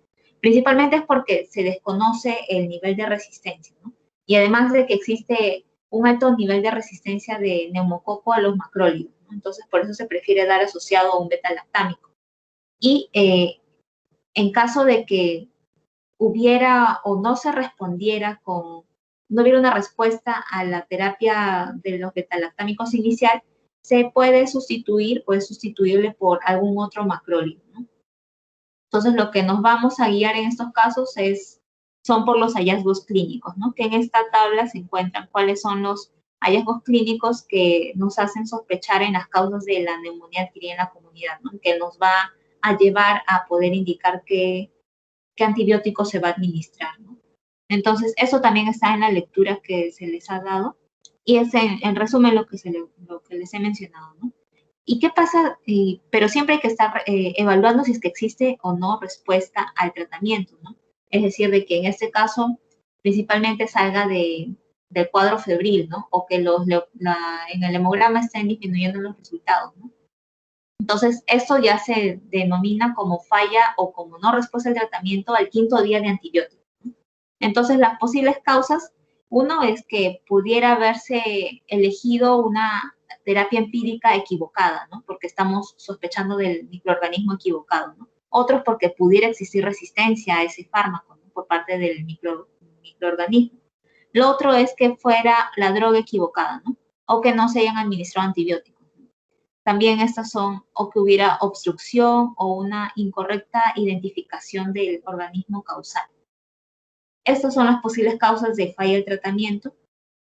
Principalmente es porque se desconoce el nivel de resistencia, ¿no? Y además de que existe un alto nivel de resistencia de neumococo a los macrólidos, ¿no? Entonces, por eso se prefiere dar asociado a un betalactámico. Y en caso de que hubiera o no se respondiera no hubiera una respuesta a la terapia de los betalactámicos inicial, se puede sustituirle por algún otro macrólido, ¿no? Entonces, lo que nos vamos a guiar en estos casos son por los hallazgos clínicos, ¿no? Que en esta tabla se encuentran cuáles son los hallazgos clínicos que nos hacen sospechar en las causas de la neumonía adquirida en la comunidad, ¿no? Que nos va a llevar a poder indicar qué antibiótico se va a administrar, ¿no? Entonces, eso también está en la lectura que se les ha dado y es en resumen lo que les he mencionado, ¿no? ¿Y qué pasa? Pero siempre hay que estar evaluando si es que existe o no respuesta al tratamiento, ¿no? Es decir, de que en este caso principalmente salga del cuadro febril, ¿no? O que en el hemograma estén disminuyendo los resultados, ¿no? Entonces, esto ya se denomina como falla o como no respuesta al tratamiento al quinto día de antibiótico. Entonces, las posibles causas, uno es que pudiera haberse elegido una terapia empírica equivocada, ¿no? Porque estamos sospechando del microorganismo equivocado, ¿no? Otros porque pudiera existir resistencia a ese fármaco, ¿no? Por parte del microorganismo. Lo otro es que fuera la droga equivocada, ¿no? O que no se hayan administrado antibióticos. También estas son, o que hubiera obstrucción o una incorrecta identificación del organismo causal. Estas son las posibles causas de falla del tratamiento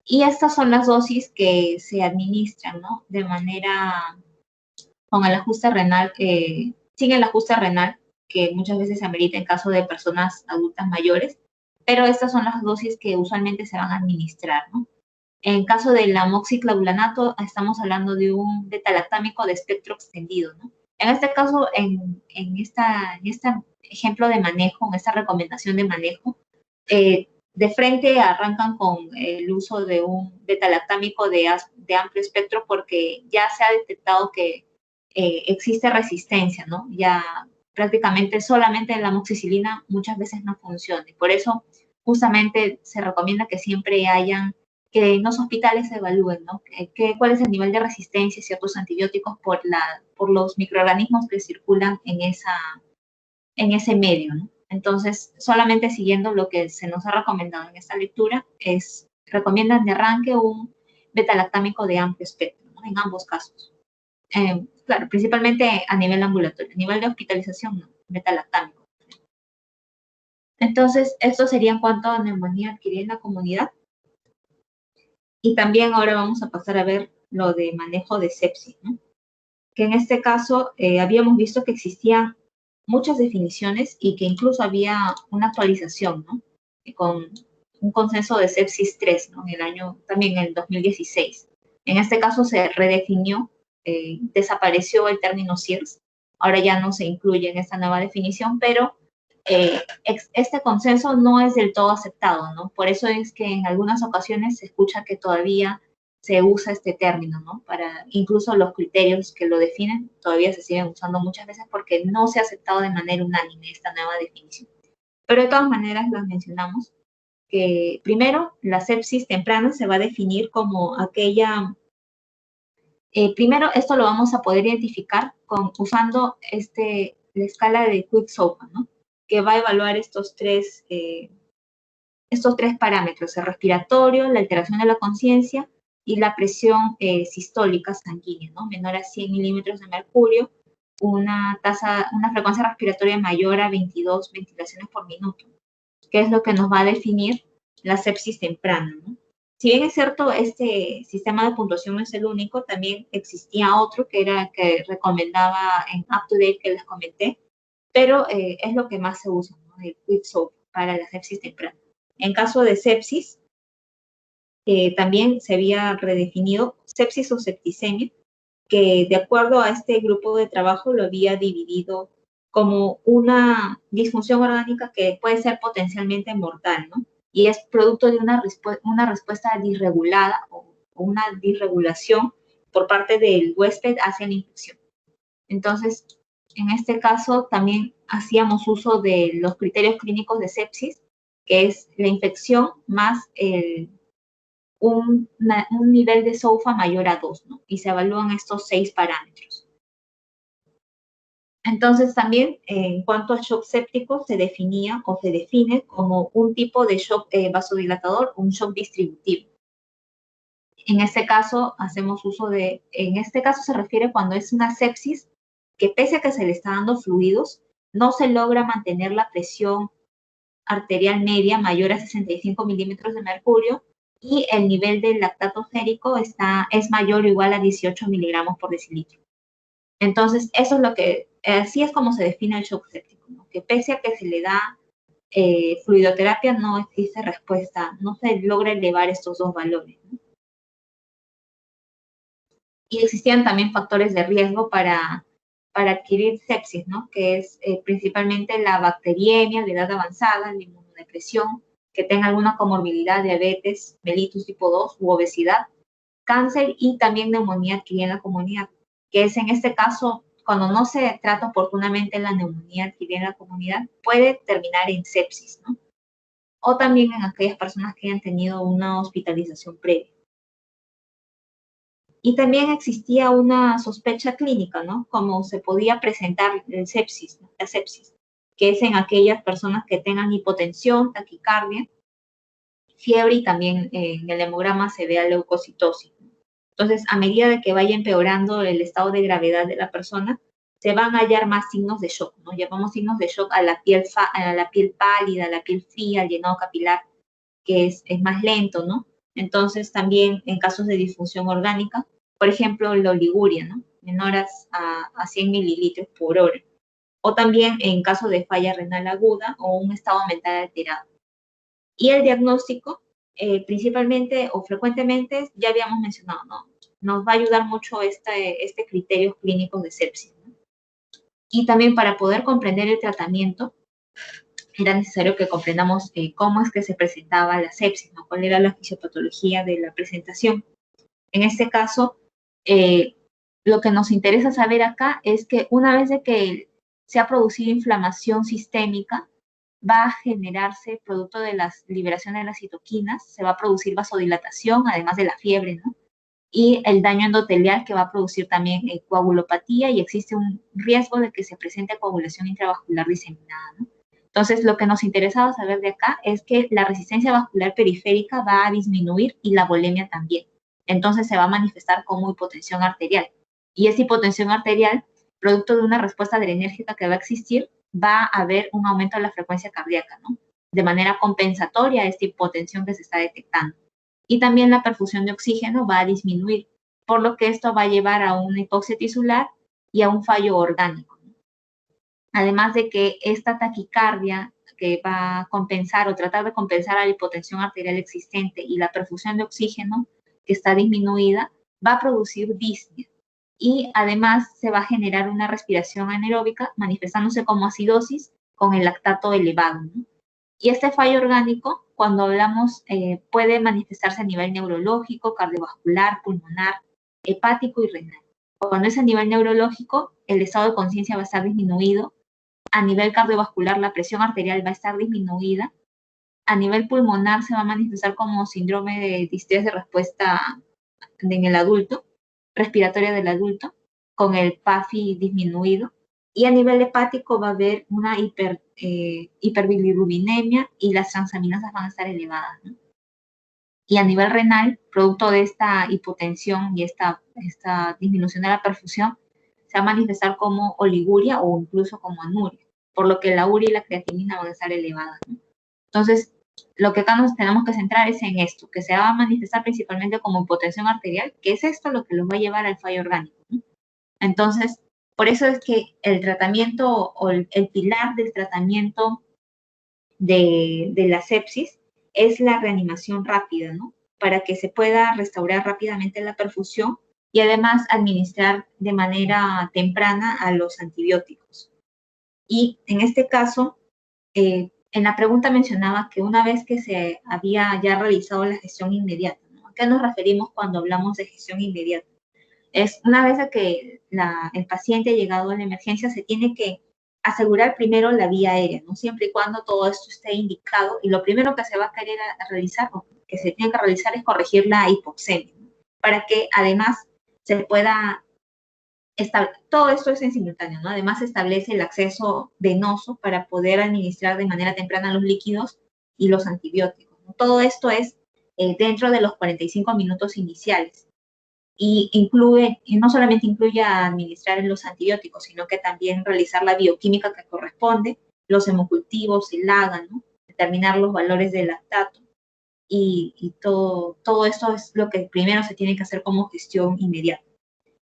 y estas son las dosis que se administran, ¿no? De manera con el ajuste renal, sin el ajuste renal, que muchas veces se amerita en caso de personas adultas mayores, pero estas son las dosis que usualmente se van a administrar, ¿no? En caso del amoxiclavulanato, estamos hablando de un betalactámico de espectro extendido, ¿no? En este caso, en este ejemplo de manejo, en esta recomendación de manejo, de frente arrancan con el uso de un betalactámico de amplio espectro porque ya se ha detectado que existe resistencia, ¿no? Ya prácticamente solamente la amoxicilina muchas veces no funciona. Y por eso justamente se recomienda que siempre que en los hospitales se evalúen, ¿no? Cuál es el nivel de resistencia a ciertos antibióticos por los microorganismos que circulan en ese medio, ¿no? Entonces, solamente siguiendo lo que se nos ha recomendado en esta lectura, recomiendan de arranque un betalactámico de amplio espectro, ¿no? En ambos casos. Claro, principalmente a nivel ambulatorio. A nivel de hospitalización, no, betalactámico. Entonces, esto sería en cuanto a neumonía adquirida en la comunidad. Y también ahora vamos a pasar a ver lo de manejo de sepsis, ¿no? Que en este caso habíamos visto que existían muchas definiciones y que incluso había una actualización, ¿no? Con un consenso de sepsis 3, ¿no? También en el 2016. En este caso se redefinió, desapareció el término SIRS, ahora ya no se incluye en esta nueva definición, pero este consenso no es del todo aceptado, ¿no? Por eso es que en algunas ocasiones se escucha que todavía se usa este término, ¿no? Para incluso los criterios que lo definen todavía se siguen usando muchas veces porque no se ha aceptado de manera unánime esta nueva definición. Pero de todas maneras las mencionamos, que primero la sepsis temprana se va a definir como aquella, primero esto lo vamos a poder identificar usando la escala de Quick-Southern, ¿no? Que va a evaluar estos tres parámetros, el respiratorio, la alteración de la conciencia y la presión sistólica sanguínea, ¿no? Menor a 100 milímetros de mercurio, una frecuencia respiratoria mayor a 22 ventilaciones por minuto, que es lo que nos va a definir la sepsis temprana, ¿no? Si bien es cierto, este sistema de puntuación no es el único, también existía otro que recomendaba en UpToDate que les comenté, pero es lo que más se usa, ¿no? El Quick-Southern para la sepsis temprana. En caso de sepsis, también se había redefinido sepsis o septicemia, que de acuerdo a este grupo de trabajo lo había dividido como una disfunción orgánica que puede ser potencialmente mortal, ¿no? Y es producto de una respuesta disregulada o una disregulación por parte del huésped hacia la infección. Entonces, en este caso también hacíamos uso de los criterios clínicos de sepsis, que es la infección más un nivel de SOFA mayor a 2, ¿no? Y se evalúan estos 6 parámetros. Entonces, también en cuanto a shock séptico, se definía o se define como un tipo de shock vasodilatador, un shock distributivo. En este caso, en este caso se refiere cuando es una sepsis que pese a que se le está dando fluidos, no se logra mantener la presión arterial media mayor a 65 milímetros de mercurio y el nivel del lactato sérico es mayor o igual a 18 miligramos por decilitro. Entonces, eso es así es como se define el shock séptico, ¿no? Que pese a que se le da fluidoterapia, no existe respuesta, no se logra elevar estos dos valores, ¿no? Y existían también factores de riesgo para adquirir sepsis, ¿no? Que es principalmente la bacteriemia de edad avanzada, la inmunodepresión, que tenga alguna comorbilidad, diabetes, mellitus tipo 2 u obesidad, cáncer y también neumonía adquirida en la comunidad, que es en este caso, cuando no se trata oportunamente la neumonía adquirida en la comunidad, puede terminar en sepsis, ¿no? O también en aquellas personas que hayan tenido una hospitalización previa. Y también existía una sospecha clínica, ¿no? Como se podía presentar el sepsis, ¿no? La sepsis, que es en aquellas personas que tengan hipotensión, taquicardia, fiebre y también en el hemograma se vea leucocitosis. Entonces, a medida de que vaya empeorando el estado de gravedad de la persona, se van a hallar más signos de shock, ¿no? Llamamos signos de shock a la piel pálida, a la piel fría, al llenado capilar, que es más lento, ¿no? Entonces, también en casos de disfunción orgánica, por ejemplo, la oliguria, ¿no? Menor a 100 mililitros por hora. O también en caso de falla renal aguda o un estado mental alterado. Y el diagnóstico, principalmente o frecuentemente, ya habíamos mencionado, ¿no? Nos va a ayudar mucho este criterio clínico de sepsis, ¿no? Y también para poder comprender el tratamiento, era necesario que comprendamos cómo es que se presentaba la sepsis, ¿no? Cuál era la fisiopatología de la presentación. En este caso, lo que nos interesa saber acá es que una vez de que se ha producido inflamación sistémica, va a generarse, producto de la liberación de las citoquinas, se va a producir vasodilatación, además de la fiebre, ¿no? Y el daño endotelial que va a producir también coagulopatía y existe un riesgo de que se presente coagulación intravascular diseminada, ¿no? Entonces, lo que nos interesaba saber de acá es que la resistencia vascular periférica va a disminuir y la volemia también. Entonces, se va a manifestar como hipotensión arterial. Y esa hipotensión arterial, producto de una respuesta adrenérgica que va a existir, va a haber un aumento de la frecuencia cardíaca, ¿no? De manera compensatoria a esta hipotensión que se está detectando. Y también la perfusión de oxígeno va a disminuir, por lo que esto va a llevar a una hipoxia tisular y a un fallo orgánico, ¿no? Además de que esta taquicardia que va a compensar o tratar de compensar a la hipotensión arterial existente y la perfusión de oxígeno que está disminuida, va a producir disnea. Y además se va a generar una respiración anaeróbica manifestándose como acidosis con el lactato elevado, ¿no? Y este fallo orgánico cuando hablamos, puede manifestarse a nivel neurológico, cardiovascular, pulmonar, hepático y renal. Cuando es a nivel neurológico, el estado de conciencia va a estar disminuido. A nivel cardiovascular, la presión arterial va a estar disminuida. A nivel pulmonar se va a manifestar como síndrome de distrés de respuesta en el adulto, respiratoria del adulto, con el PAFI disminuido. Y a nivel hepático va a haber una hiperbilirubinemia y las transaminasas van a estar elevadas, ¿no? Y a nivel renal, producto de esta hipotensión y esta disminución de la perfusión, se va a manifestar como oliguria o incluso como anuria, por lo que la urea y la creatinina van a estar elevadas, ¿no? Entonces, lo que acá nos tenemos que centrar es en esto, que se va a manifestar principalmente como hipotensión arterial, que es esto lo que los va a llevar al fallo orgánico, ¿no? Entonces, por eso es que el tratamiento o el pilar del tratamiento de la sepsis es la reanimación rápida, ¿no? Para que se pueda restaurar rápidamente la perfusión y además administrar de manera temprana a los antibióticos. Y en este caso, en la pregunta mencionaba que una vez que se había ya realizado la gestión inmediata, ¿no? ¿A qué nos referimos cuando hablamos de gestión inmediata? Es una vez que el paciente ha llegado a la emergencia, se tiene que asegurar primero la vía aérea, ¿no? Siempre y cuando todo esto esté indicado. Y lo primero que se va a querer realizar, o que se tiene que realizar, es corregir la hipoxemia, ¿no? Para que además se pueda todo esto es en simultáneo, ¿no? Además, establece el acceso venoso para poder administrar de manera temprana los líquidos y los antibióticos, ¿no? Todo esto es dentro de los 45 minutos iniciales. Y no solamente incluye administrar los antibióticos, sino que también realizar la bioquímica que corresponde, los hemocultivos, el AGA, ¿no? Determinar los valores del lactato. Y todo esto es lo que primero se tiene que hacer como gestión inmediata.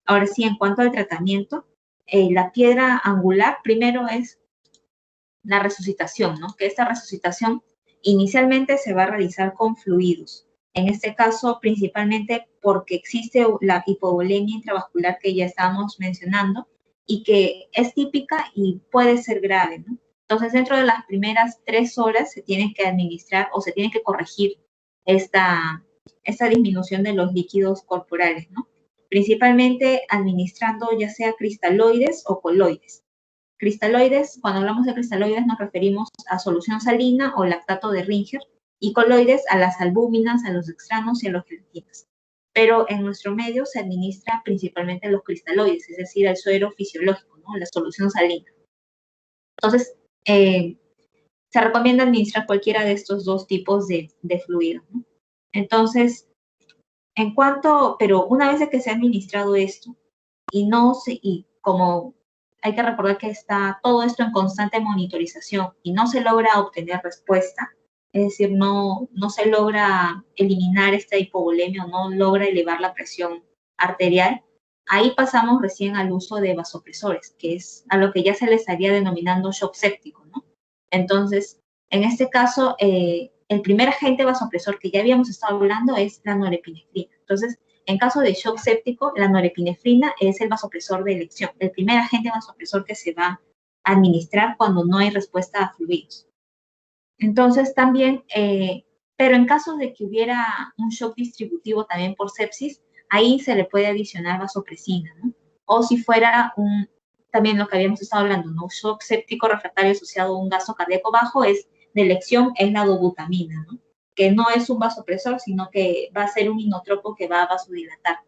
Ahora sí, en cuanto al tratamiento, la piedra angular primero es la resucitación, ¿no? Que esta resucitación inicialmente se va a realizar con fluidos. En este caso, principalmente porque existe la hipovolemia intravascular que ya estábamos mencionando y que es típica y puede ser grave, ¿no? Entonces, dentro de las primeras 3 horas se tiene que administrar o se tiene que corregir esta disminución de los líquidos corporales, ¿no? Principalmente administrando ya sea cristaloides o coloides. Cristaloides, cuando hablamos de cristaloides nos referimos a solución salina o lactato de Ringer, y coloides a las albúminas, a los dextranos y a los gelatinas. Pero en nuestro medio se administra principalmente los cristaloides, es decir, el suero fisiológico, ¿no? La solución salina. Entonces, se recomienda administrar cualquiera de estos dos tipos de fluidos, ¿no? Entonces, pero una vez que se ha administrado esto, y como hay que recordar que está todo esto en constante monitorización y no se logra obtener respuesta, es decir, no se logra eliminar esta hipovolemia o no logra elevar la presión arterial, ahí pasamos recién al uso de vasopresores, que es a lo que ya se le estaría denominando shock séptico, ¿no? Entonces, en este caso, el primer agente vasopresor que ya habíamos estado hablando es la norepinefrina. Entonces, en caso de shock séptico, la norepinefrina es el vasopresor de elección, el primer agente vasopresor que se va a administrar cuando no hay respuesta a fluidos. Entonces, también, pero en caso de que hubiera un shock distributivo también por sepsis, ahí se le puede adicionar vasopresina, ¿no? O si fuera también lo que habíamos estado hablando, ¿no? Shock séptico refractario asociado a un gasto cardíaco bajo de elección es la dobutamina, ¿no? Que no es un vasopresor, sino que va a ser un inotropo que va a vasodilatar.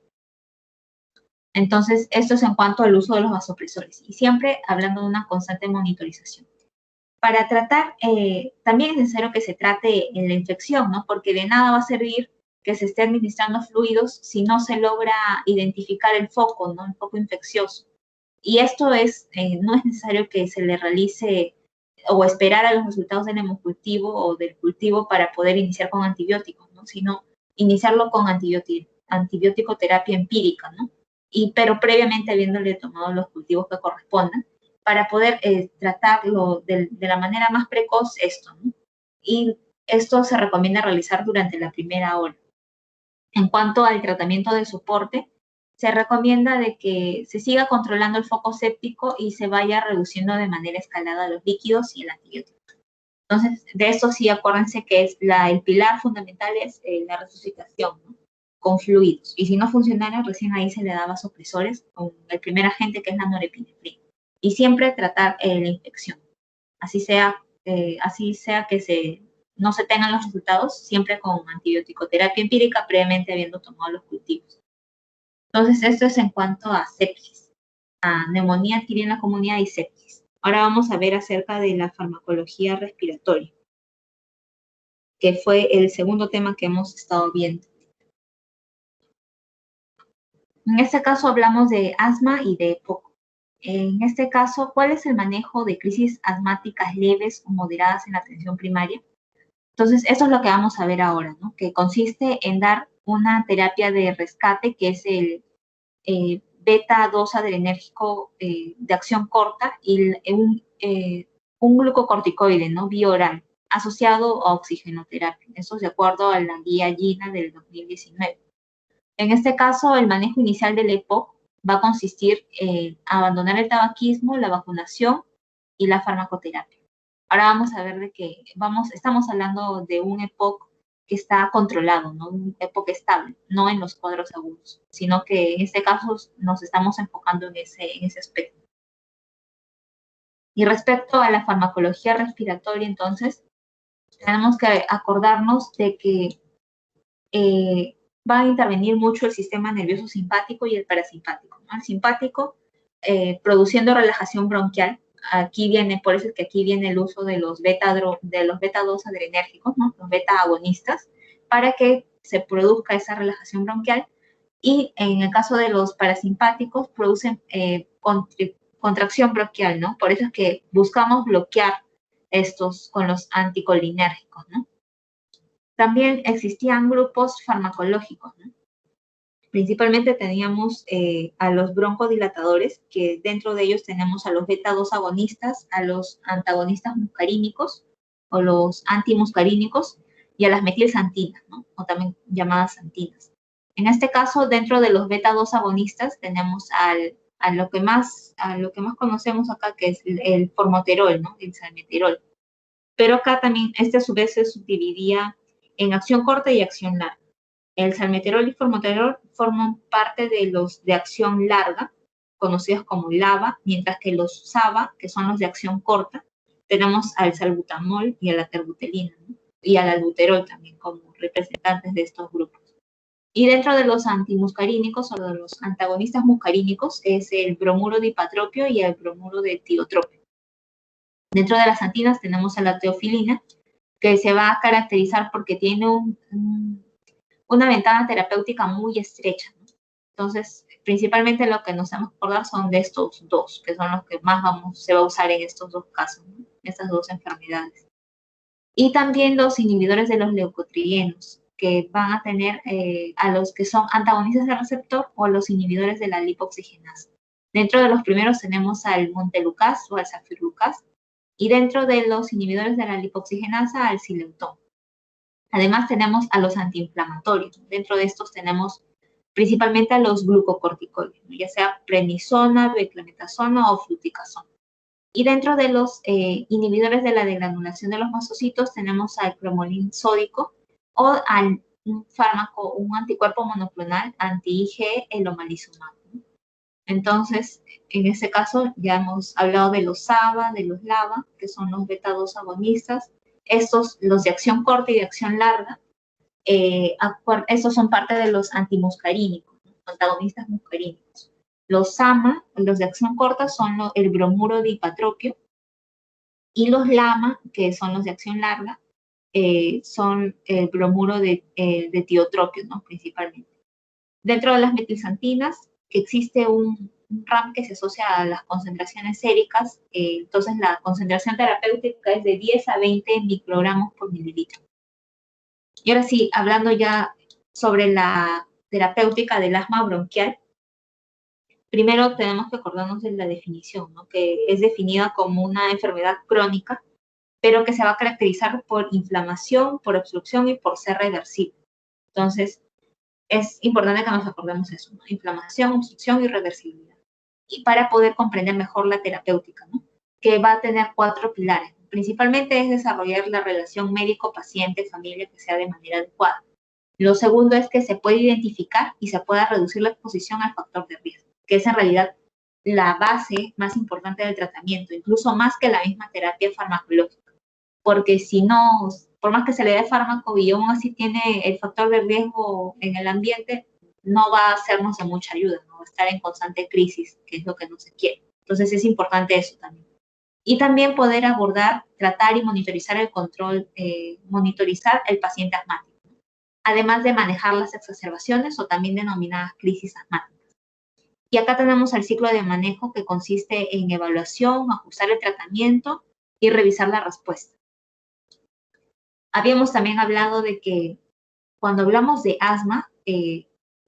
Entonces, esto es en cuanto al uso de los vasopresores, y siempre hablando de una constante monitorización. Para tratar, también es necesario que se trate en la infección, ¿no? Porque de nada va a servir que se esté administrando fluidos si no se logra identificar el foco, ¿no? El foco infeccioso. Y esto no es necesario que se le realice o esperar a los resultados del hemocultivo o del cultivo para poder iniciar con antibióticos, ¿no? Sino iniciarlo con antibiótico terapia empírica, ¿no? Pero previamente habiéndole tomado los cultivos que correspondan, para poder tratarlo de la manera más precoz esto, ¿no? Y esto se recomienda realizar durante la primera hora. En cuanto al tratamiento de soporte, se recomienda de que se siga controlando el foco séptico y se vaya reduciendo de manera escalada los líquidos y el antibiótico. Entonces, de esto sí, acuérdense que es el pilar fundamental es la resucitación, ¿no? Con fluidos. Y si no funcionara, recién ahí se le daba supresores con el primer agente que es la norepinefrina. Y siempre tratar la infección. Así sea que no se tengan los resultados, siempre con antibiótico-terapia empírica previamente habiendo tomado los cultivos. Entonces, esto es en cuanto a sepsis, a neumonía adquirida en la comunidad y sepsis. Ahora vamos a ver acerca de la farmacología respiratoria, que fue el segundo tema que hemos estado viendo. En este caso hablamos de asma y de EPOC. En este caso, ¿cuál es el manejo de crisis asmáticas leves o moderadas en la atención primaria? Entonces, eso es lo que vamos a ver ahora, ¿no? Que consiste en dar una terapia de rescate, que es el beta-2 adrenérgico de acción corta y un glucocorticoide, ¿no? Bioral, asociado a oxigenoterapia. Eso es de acuerdo a la guía GINA del 2019. En este caso, el manejo inicial del EPOC va a consistir en abandonar el tabaquismo, la vacunación y la farmacoterapia. Ahora vamos a ver de que estamos hablando de un EPOC que está controlado, ¿no? Un EPOC estable, no en los cuadros agudos, sino que en este caso nos estamos enfocando en ese aspecto. Y respecto a la farmacología respiratoria, entonces, tenemos que acordarnos de que va a intervenir mucho el sistema nervioso simpático y el parasimpático, ¿no? El simpático produciendo relajación bronquial. Por eso es que aquí viene el uso de los beta-2 adrenérgicos, ¿no? Los beta-agonistas, para que se produzca esa relajación bronquial. Y en el caso de los parasimpáticos, producen contracción bronquial, ¿no? Por eso es que buscamos bloquear estos con los anticolinérgicos, ¿no? También existían grupos farmacológicos, ¿no? Principalmente teníamos a los broncodilatadores, que dentro de ellos tenemos a los beta-2 agonistas, a los antagonistas muscarínicos o los antimuscarínicos y a las metilsantinas, ¿no? O también llamadas santinas. En este caso, dentro de los beta-2 agonistas tenemos a lo que más conocemos acá, que es el formoterol, ¿no? El salmeterol. Pero acá también, a su vez se subdividía en acción corta y acción larga. El salmeterol y formoterol forman parte de los de acción larga, conocidos como LABA, mientras que los SABA, que son los de acción corta, tenemos al salbutamol y a la terbutelina, ¿no? Y al albuterol también como representantes de estos grupos. Y dentro de los antimuscarínicos o de los antagonistas muscarínicos es el bromuro de hipatropio y el bromuro de tiotropio. Dentro de las antinas tenemos a la teofilina, que se va a caracterizar porque tiene una ventana terapéutica muy estrecha, ¿no? Entonces, principalmente lo que nos tenemos que acordar son de estos dos, que son los que más se va a usar en estos dos casos, ¿no? Estas dos enfermedades. Y también los inhibidores de los leucotrienos, que van a tener a los que son antagonistas del receptor o los inhibidores de la lipoxigenasa. Dentro de los primeros tenemos al montelukast o al zafirlukast, y dentro de los inhibidores de la lipoxigenasa al sileutón. Además tenemos a los antiinflamatorios. Dentro de estos tenemos principalmente a los glucocorticoides, ya sea prednisona, beclometasona o fluticasona. Y dentro de los inhibidores de la degranulación de los masocitos tenemos al cromolin sódico o un fármaco, un anticuerpo monoclonal anti-IgE, el omalizumab. Entonces, en este caso ya hemos hablado de los SABA, de los LABA, que son los beta-2 agonistas. Estos, los de acción corta y de acción larga, estos son parte de los antimuscarínicos, ¿no? Antagonistas muscarínicos. Los SAMA, los de acción corta, son el bromuro de hipatropio, y los LAMA, que son los de acción larga, son el bromuro de tiotropio, ¿no? Principalmente. Dentro de las metilsantinas, que existe un RAM que se asocia a las concentraciones séricas, entonces la concentración terapéutica es de 10 a 20 microgramos por mililitro. Y ahora sí, hablando ya sobre la terapéutica del asma bronquial, primero tenemos que acordarnos de la definición, ¿no? Que es definida como una enfermedad crónica, pero que se va a caracterizar por inflamación, por obstrucción y por ser reversible. Entonces, es importante que nos acordemos eso, ¿no? Inflamación, obstrucción y reversibilidad. Y para poder comprender mejor la terapéutica, ¿no? Que va a tener 4 pilares. principalmente es desarrollar la relación médico-paciente-familia que sea de manera adecuada. Lo segundo es que se puede identificar y se pueda reducir la exposición al factor de riesgo, que es en realidad la base más importante del tratamiento, incluso más que la misma terapia farmacológica, porque si no, por más que se le dé fármaco y aún así tiene el factor de riesgo en el ambiente, no va a hacernos de mucha ayuda, no va a estar en constante crisis, que es lo que no se quiere. Entonces es importante eso también. Y también poder abordar, tratar y monitorizar el control, monitorizar el paciente asmático, además de manejar las exacerbaciones o también denominadas crisis asmáticas. Y acá tenemos el ciclo de manejo que consiste en evaluación, ajustar el tratamiento y revisar la respuesta. Habíamos también hablado de que cuando hablamos de asma,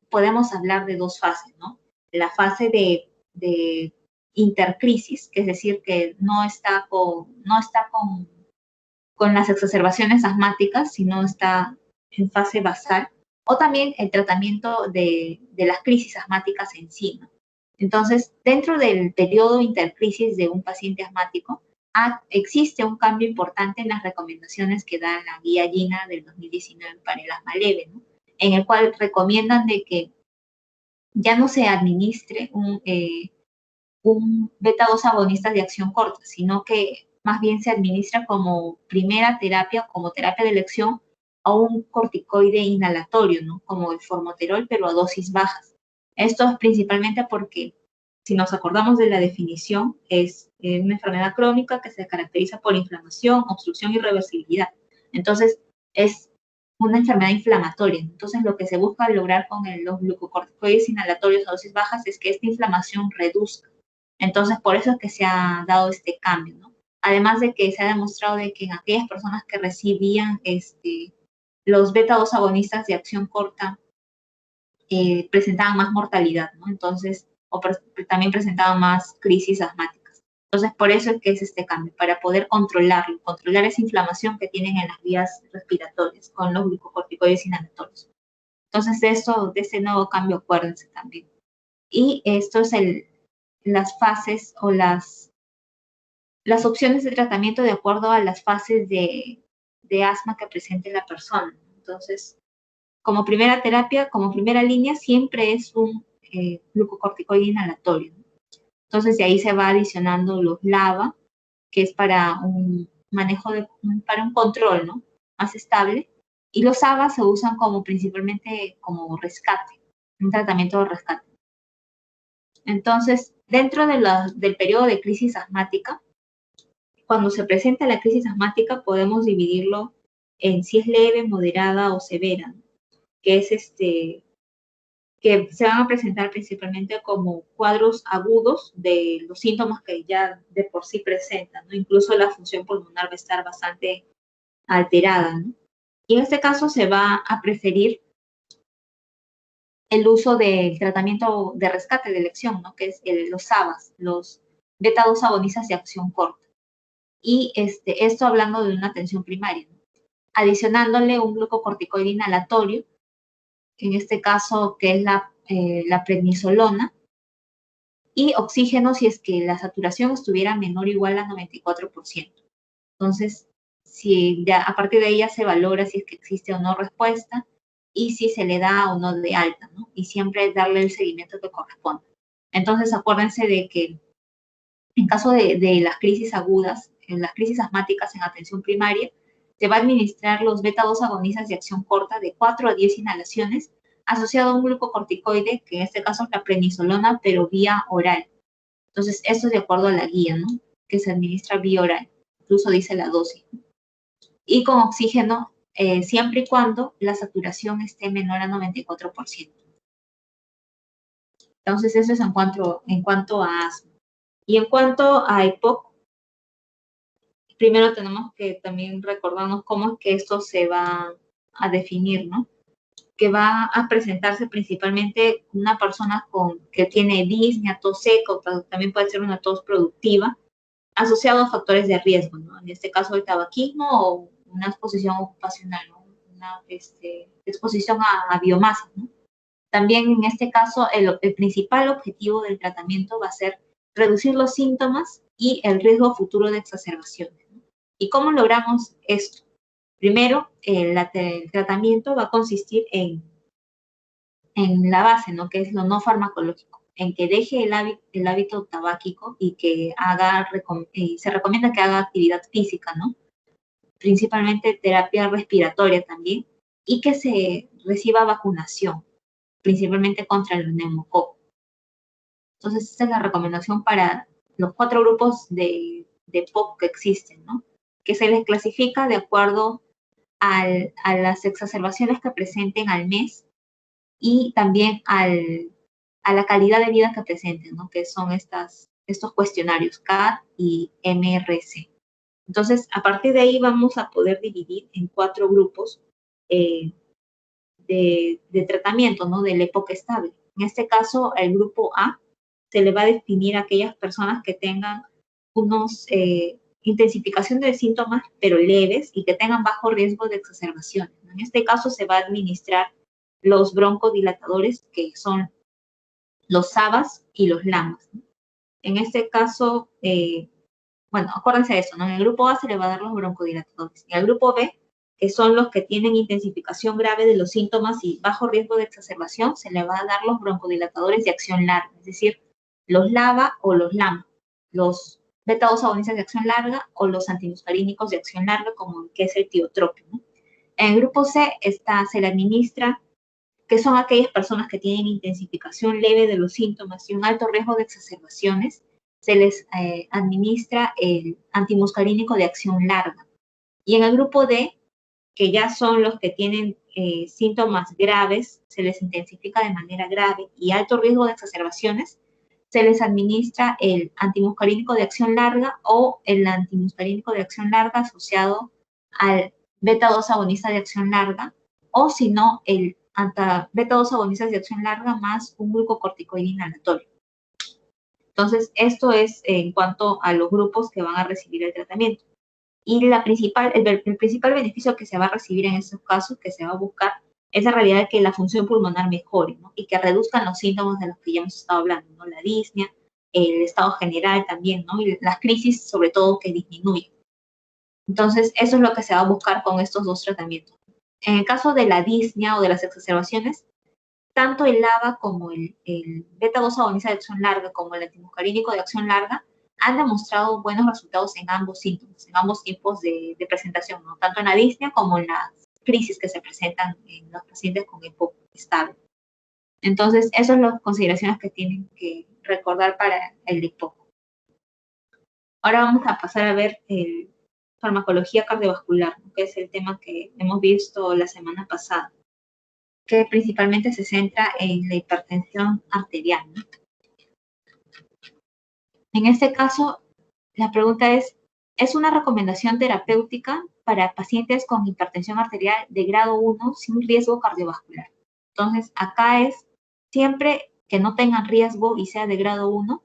podemos hablar de dos fases, ¿no? La fase de intercrisis, que es decir, que no está con las exacerbaciones asmáticas, sino está en fase basal, o también el tratamiento de las crisis asmáticas en sí, ¿no? Entonces, dentro del periodo intercrisis de un paciente asmático, existe un cambio importante en las recomendaciones que da la guía GINA del 2019 para el asma leve, ¿no? En el cual recomiendan de que ya no se administre un beta-2 agonista de acción corta, sino que más bien se administra como primera terapia, como terapia de elección, a un corticoide inhalatorio, ¿no? Como el formoterol, pero a dosis bajas. Esto es principalmente porque, si nos acordamos de la definición, es una enfermedad crónica que se caracteriza por inflamación, obstrucción y reversibilidad. Entonces, es una enfermedad inflamatoria. Entonces, lo que se busca lograr con los glucocorticoides inhalatorios a dosis bajas es que esta inflamación reduzca. Entonces, por eso es que se ha dado este cambio, ¿no? Además de que se ha demostrado de que en aquellas personas que recibían los beta-2 agonistas de acción corta presentaban más mortalidad, ¿no? Entonces, también presentaban más crisis asmáticas. Entonces, por eso es que es este cambio, para poder controlar esa inflamación que tienen en las vías respiratorias con los glucocorticoides inhalatorios. Entonces, de este nuevo cambio, acuérdense también. Y esto es las fases o las opciones de tratamiento de acuerdo a las fases de asma que presente la persona. Entonces, como primera terapia, como primera línea, siempre es un glucocorticoide inhalatorio. Entonces, de ahí se va adicionando los LABA, que es para un manejo, para un control, ¿no? Más estable. Y los ABA se usan principalmente como rescate, un tratamiento de rescate. Entonces, dentro del periodo de crisis asmática, cuando se presenta la crisis asmática, podemos dividirlo en si es leve, moderada o severa, ¿no? Que es que se van a presentar principalmente como cuadros agudos de los síntomas que ya de por sí presentan, ¿no? Incluso la función pulmonar va a estar bastante alterada, ¿no? Y en este caso se va a preferir el uso del tratamiento de rescate de elección, ¿no? Que es los SABAs, los beta-2 agonistas de acción corta. Y esto hablando de una atención primaria, ¿no? Adicionándole un glucocorticoide inhalatorio, en este caso que es la prednisolona, y oxígeno si es que la saturación estuviera menor o igual a 94%. Entonces, si ya, a partir de ahí ya se valora si es que existe o no respuesta y si se le da o no de alta, ¿no? Y siempre darle el seguimiento que corresponde. Entonces, acuérdense de que en caso de las crisis agudas, en las crisis asmáticas en atención primaria, se va a administrar los beta-2 agonistas de acción corta de 4 a 10 inhalaciones asociado a un glucocorticoide, que en este caso es la prednisolona, pero vía oral. Entonces, esto es de acuerdo a la guía, ¿no? Que se administra vía oral. Incluso dice la dosis. Y con oxígeno, siempre y cuando la saturación esté menor a 94%. Entonces, eso es en cuanto a asma. Y en cuanto a EPOC, primero tenemos que también recordarnos cómo es que esto se va a definir, ¿no? Que va a presentarse principalmente una persona que tiene disnea, tos seca, o también puede ser una tos productiva, asociado a factores de riesgo, ¿no? En este caso el tabaquismo o una exposición ocupacional, ¿no? Una exposición a biomasa, ¿no? También en este caso el principal objetivo del tratamiento va a ser reducir los síntomas y el riesgo futuro de exacerbaciones, ¿no? ¿Y cómo logramos esto? Primero, el tratamiento va a consistir en la base, ¿no? Que es lo no farmacológico, en que deje el hábito tabáquico y que se recomienda que haga actividad física, ¿no? Principalmente terapia respiratoria también, y que se reciba vacunación, principalmente contra el neumococo. Entonces, esa es la recomendación para los 4 grupos de POC que existen, ¿no? Que se les clasifica de acuerdo a las exacerbaciones que presenten al mes y también a la calidad de vida que presenten, ¿no? Que son estos cuestionarios CAT y MRC. Entonces, a partir de ahí vamos a poder dividir en 4 grupos eh, de tratamiento, ¿no? Del EPOC estable. En este caso, el grupo A se le va a definir a aquellas personas que tengan unos intensificación de síntomas, pero leves y que tengan bajo riesgo de exacerbaciones, ¿no? En este caso se va a administrar los broncodilatadores, que son los SABAs y los LAMAs, ¿no? En este caso, bueno, acuérdense de eso, ¿no? En el grupo A se le va a dar los broncodilatadores. En el grupo B, que son los que tienen intensificación grave de los síntomas y bajo riesgo de exacerbación, se le va a dar los broncodilatadores de acción larga, es decir, los LABA o los LAMA, los beta-2 agonistas de acción larga o los antimuscarínicos de acción larga, como que es el tiotropo, ¿no? En el grupo C se le administra, que son aquellas personas que tienen intensificación leve de los síntomas y un alto riesgo de exacerbaciones, se les administra el antimuscarínico de acción larga. Y en el grupo D, que ya son los que tienen síntomas graves, se les intensifica de manera grave y alto riesgo de exacerbaciones, se les administra el antimuscarínico de acción larga o el antimuscarínico de acción larga asociado al beta-2 agonista de acción larga, o si no, el beta-2 agonistas de acción larga más un glucocorticoide inhalatorio. Entonces, esto es en cuanto a los grupos que van a recibir el tratamiento. Y el principal beneficio que se va a recibir en estos casos, que se va a buscar, es en realidad que la función pulmonar mejore, ¿no? Y que reduzcan los síntomas de los que ya hemos estado hablando, ¿no? La disnea, el estado general también, ¿no? Y las crisis, sobre todo, que disminuyen. Entonces, eso es lo que se va a buscar con estos 2 tratamientos. En el caso de la disnea o de las exacerbaciones, tanto el LABA como el beta-2 agonista de acción larga como el antimuscarínico de acción larga han demostrado buenos resultados en ambos síntomas, en ambos tipos de presentación, ¿no? Tanto en la disnea como en las crisis que se presentan en los pacientes con EPOC estable. Entonces, esas son las consideraciones que tienen que recordar para el EPOC. Ahora vamos a pasar a ver farmacología cardiovascular, ¿no? Que es el tema que hemos visto la semana pasada, que principalmente se centra en la hipertensión arterial, ¿no? En este caso, la pregunta ¿es una recomendación terapéutica para pacientes con hipertensión arterial de grado 1 sin riesgo cardiovascular? Entonces, acá es siempre que no tengan riesgo y sea de grado 1,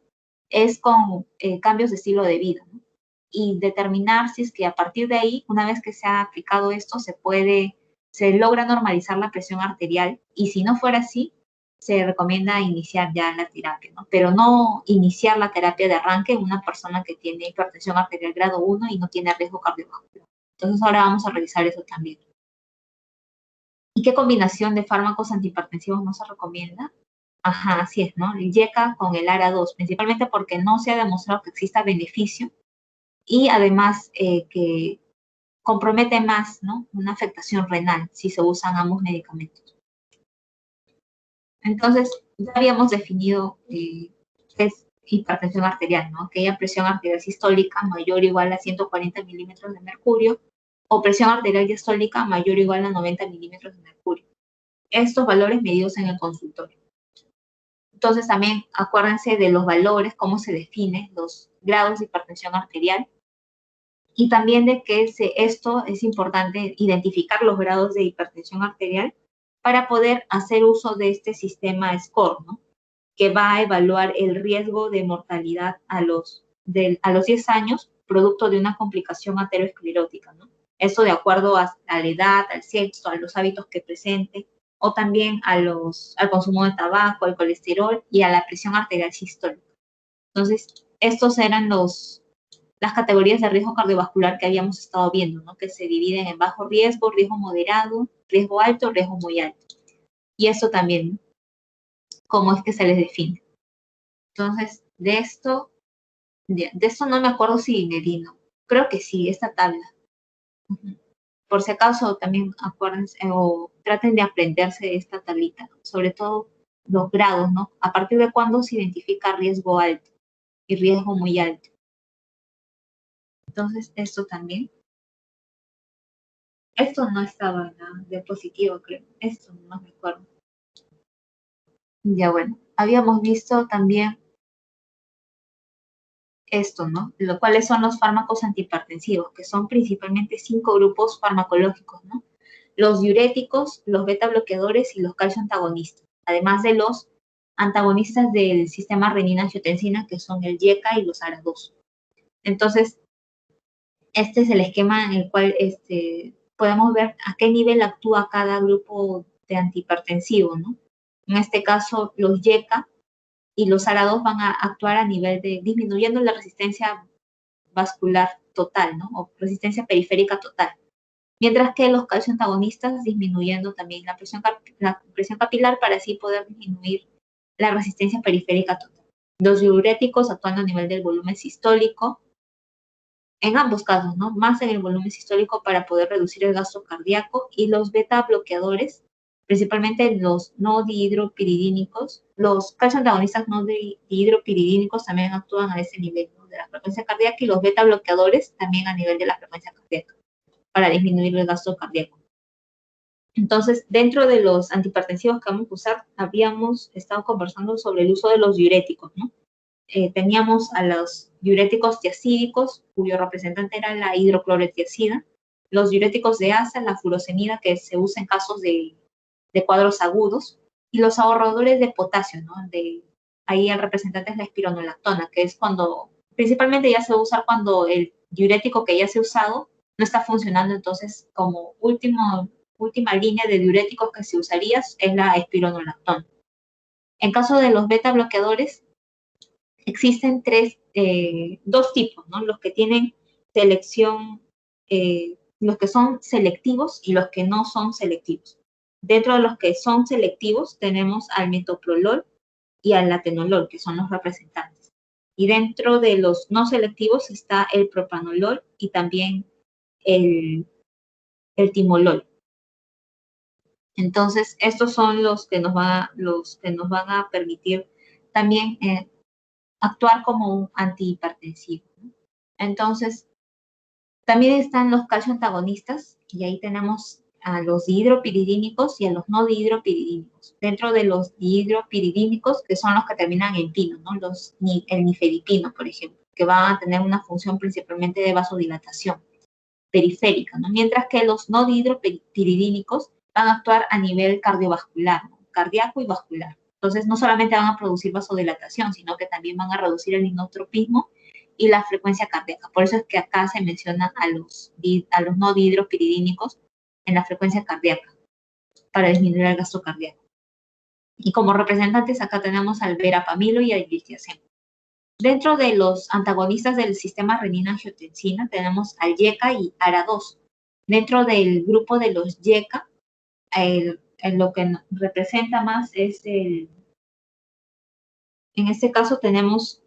es con cambios de estilo de vida, ¿no? Y determinar si es que a partir de ahí, una vez que se ha aplicado esto, se logra normalizar la presión arterial, y si no fuera así, se recomienda iniciar ya la terapia, ¿no? Pero no iniciar la terapia de arranque en una persona que tiene hipertensión arterial grado 1 y no tiene riesgo cardiovascular. Entonces ahora vamos a revisar eso también. ¿Y qué combinación de fármacos antihipertensivos no se recomienda? Ajá, así es, ¿no? El YECA con el ARA2, principalmente porque no se ha demostrado que exista beneficio y además que compromete más, ¿no? Una afectación renal si se usan ambos medicamentos. Entonces, ya habíamos definido qué es hipertensión arterial, ¿no? Aquella presión arterial sistólica mayor o igual a 140 milímetros de mercurio o presión arterial diastólica mayor o igual a 90 milímetros de mercurio. Estos valores medidos en el consultorio. Entonces, también acuérdense de los valores, cómo se definen los grados de hipertensión arterial, y también de que esto es importante identificar los grados de hipertensión arterial para poder hacer uso de este sistema SCORE, ¿no? Que va a evaluar el riesgo de mortalidad a los 10 años, producto de una complicación aterosclerótica, ¿no? Eso de acuerdo a la edad, al sexo, a los hábitos que presente, o también al consumo de tabaco, al colesterol y a la presión arterial sistólica. Entonces, estos eran los las categorías de riesgo cardiovascular que habíamos estado viendo, ¿no? Que se dividen en bajo riesgo, riesgo moderado, riesgo alto, riesgo muy alto. Y eso también, cómo es que se les define. Entonces, de esto no me acuerdo si me vino. Creo que sí, esta tabla. Por si acaso, también acuérdense o traten de aprenderse esta tablita, sobre todo los grados, ¿no? A partir de cuándo se identifica riesgo alto y riesgo muy alto. Entonces, esto también. Esto no estaba en la diapositiva, creo. Esto no me acuerdo. Ya bueno, habíamos visto también esto, ¿no? ¿Cuáles son los fármacos antihipertensivos? Que son principalmente 5 grupos farmacológicos, ¿no? Los diuréticos, los beta bloqueadores y los calcio antagonistas, además de los antagonistas del sistema renina-angiotensina, que son el YECA y los ARA2. Entonces, este es el esquema en el cual podemos ver a qué nivel actúa cada grupo de antihipertensivo, ¿no? En este caso, los YECA y los ARA2 van a actuar a nivel de disminuyendo la resistencia vascular total, ¿no? O resistencia periférica total. Mientras que los calcio antagonistas disminuyendo también la presión capilar para así poder disminuir la resistencia periférica total. Los diuréticos actuando a nivel del volumen sistólico, en ambos casos, ¿no? Más en el volumen sistólico para poder reducir el gasto cardíaco, y los beta bloqueadores, principalmente los no dihidropiridínicos, los calcio antagonistas no dihidropiridínicos también actúan a ese nivel, ¿no? De la frecuencia cardíaca, y los beta bloqueadores también a nivel de la frecuencia cardíaca para disminuir el gasto cardíaco. Entonces, dentro de los antihipertensivos que vamos a usar, habíamos estado conversando sobre el uso de los diuréticos, ¿no? Teníamos a los diuréticos tiacídicos, cuyo representante era la hidroclorotiazida, los diuréticos de asa, la furosemida, que se usa en casos de cuadros agudos, y los ahorradores de potasio, ¿no? Ahí el representante es la espironolactona, que es cuando, principalmente ya se va a usar cuando el diurético que ya se ha usado no está funcionando, entonces como última línea de diuréticos que se usaría es la espironolactona. En caso de los beta bloqueadores, existen dos tipos, ¿no? Los que tienen selección, los que son selectivos y los que no son selectivos. Dentro de los que son selectivos tenemos al metoprolol y al atenolol, que son los representantes. Y dentro de los no selectivos está el propranolol y también el timolol. Entonces, estos son los que nos van a permitir también actuar como un antihipertensivo, ¿no? Entonces, también están los calcio antagonistas, y ahí tenemos a los dihidropiridínicos y a los no dihidropiridínicos. Dentro de los dihidropiridínicos, que son los que terminan en pino, ¿no? El nifedipino, por ejemplo, que van a tener una función principalmente de vasodilatación periférica, ¿no? Mientras que los no dihidropiridínicos van a actuar a nivel cardiovascular, ¿no? Cardíaco y vascular. Entonces, no solamente van a producir vasodilatación, sino que también van a reducir el inotropismo y la frecuencia cardíaca. Por eso es que acá se menciona a los no dihidropiridínicos en la frecuencia cardíaca, para disminuir el gasto cardíaco. Y como representantes acá tenemos al verapamilo y al glitiazem. Dentro de los antagonistas del sistema renina-angiotensina tenemos al YECA y ARA2. Dentro del grupo de los YECA, lo que representa más es en este caso tenemos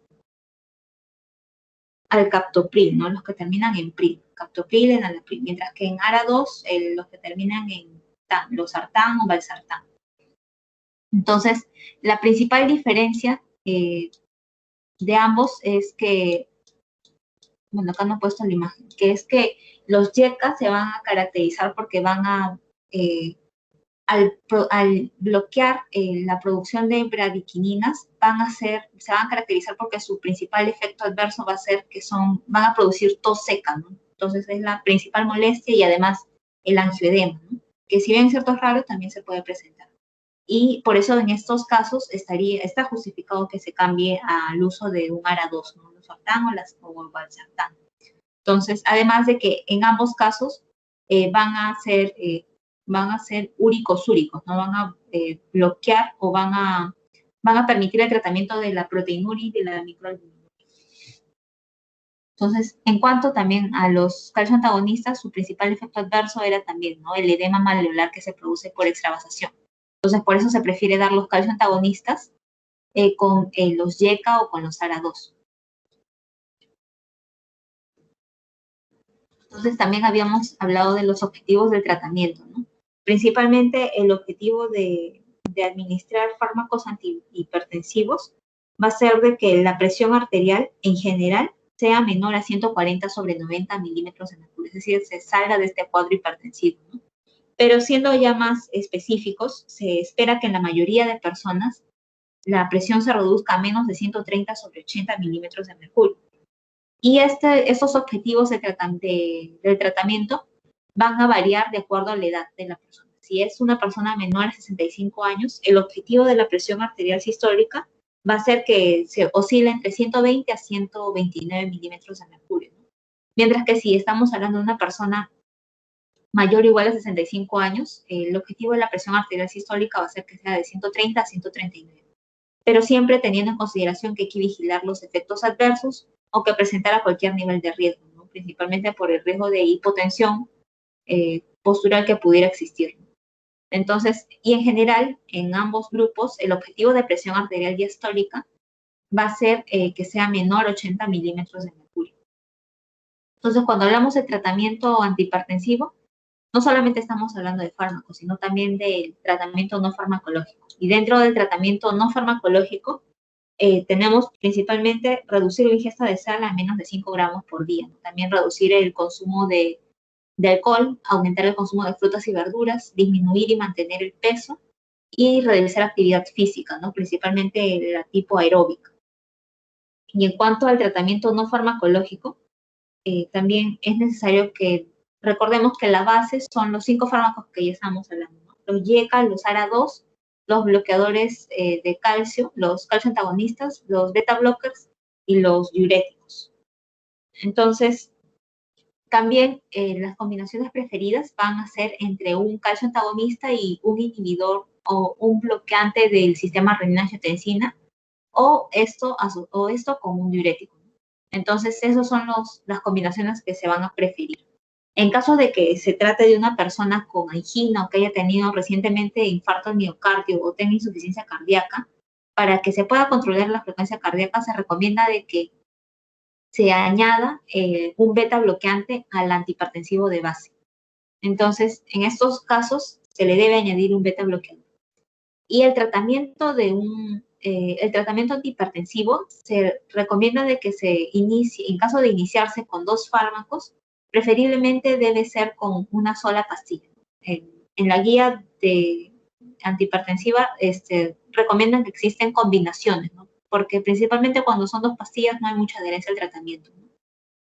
al captopril, ¿no? Los que terminan en pril, captopril, enalapril, mientras que en ARA2 los que terminan en tan, los sartán o valsartán. Entonces, la principal diferencia de ambos es que, bueno, acá no he puesto la imagen, que es que los YECA se van a caracterizar porque van a, al bloquear la producción de bradykininas, se van a caracterizar porque su principal efecto adverso va a ser que van a producir tos seca, ¿no? Entonces es la principal molestia, y además el angioedema, ¿no? Que si bien en ciertos raros también se puede presentar. Y por eso en estos casos está justificado que se cambie al uso de un ARA2, ¿no? Los sartán o el valsartán. Entonces, además de que en ambos casos van a ser úricos, no van a bloquear o van a permitir el tratamiento de la proteinuria y de la microalbuminuria. Entonces, en cuanto también a los calcio antagonistas, su principal efecto adverso era también, ¿no?, el edema malleolar que se produce por extravasación. Entonces, por eso se prefiere dar los calcio antagonistas con los YECA o con los ARA2. Entonces, también habíamos hablado de los objetivos del tratamiento, ¿no? Principalmente el objetivo de administrar fármacos antihipertensivos va a ser de que la presión arterial en general sea menor a 140/90 milímetros de mercurio, es decir, se salga de este cuadro hipertensivo, ¿no? Pero siendo ya más específicos, se espera que en la mayoría de personas la presión se reduzca a menos de 130/80 milímetros de mercurio. Y estos objetivos del tratamiento van a variar de acuerdo a la edad de la persona. Si es una persona menor a 65 años, el objetivo de la presión arterial sistólica va a ser que se oscile entre 120 a 129 milímetros de mercurio, ¿no? Mientras que si estamos hablando de una persona mayor o igual a 65 años, el objetivo de la presión arterial sistólica va a ser que sea de 130 a 139. Pero siempre teniendo en consideración que hay que vigilar los efectos adversos o que presentara cualquier nivel de riesgo, ¿no?, principalmente por el riesgo de hipotensión postural que pudiera existir. Entonces, y en general, en ambos grupos, el objetivo de presión arterial diastólica va a ser que sea menor a 80 milímetros de mercurio. Entonces, cuando hablamos de tratamiento antihipertensivo, no solamente estamos hablando de fármacos, sino también del tratamiento no farmacológico. Y dentro del tratamiento no farmacológico, tenemos principalmente reducir la ingesta de sal a menos de 5 gramos por día, ¿no? También reducir el consumo de alcohol, aumentar el consumo de frutas y verduras, disminuir y mantener el peso y realizar actividad física, ¿no?, principalmente la tipo aeróbica. Y en cuanto al tratamiento no farmacológico, también es necesario que recordemos que la base son los 5 fármacos que ya estamos hablando, ¿no? Los YECA, los ARA2, los bloqueadores de calcio, los calcio antagonistas, los beta blockers y los diuréticos. Entonces, también las combinaciones preferidas van a ser entre un calcio antagonista y un inhibidor o un bloqueante del sistema renina-angiotensina, o esto con un diurético. Entonces, esas son las combinaciones que se van a preferir. En caso de que se trate de una persona con angina o que haya tenido recientemente infarto al miocardio o tenga insuficiencia cardíaca, para que se pueda controlar la frecuencia cardíaca, se recomienda de que se añada un beta bloqueante al antihipertensivo de base. Entonces, en estos casos, se le debe añadir un beta bloqueador. Y el tratamiento antihipertensivo se recomienda de que se inicie, en caso de iniciarse con 2 fármacos, preferiblemente debe ser con una sola pastilla. En la guía de antihipertensiva recomiendan que existen combinaciones, ¿no?, porque principalmente cuando son 2 pastillas no hay mucha adherencia al tratamiento, ¿no?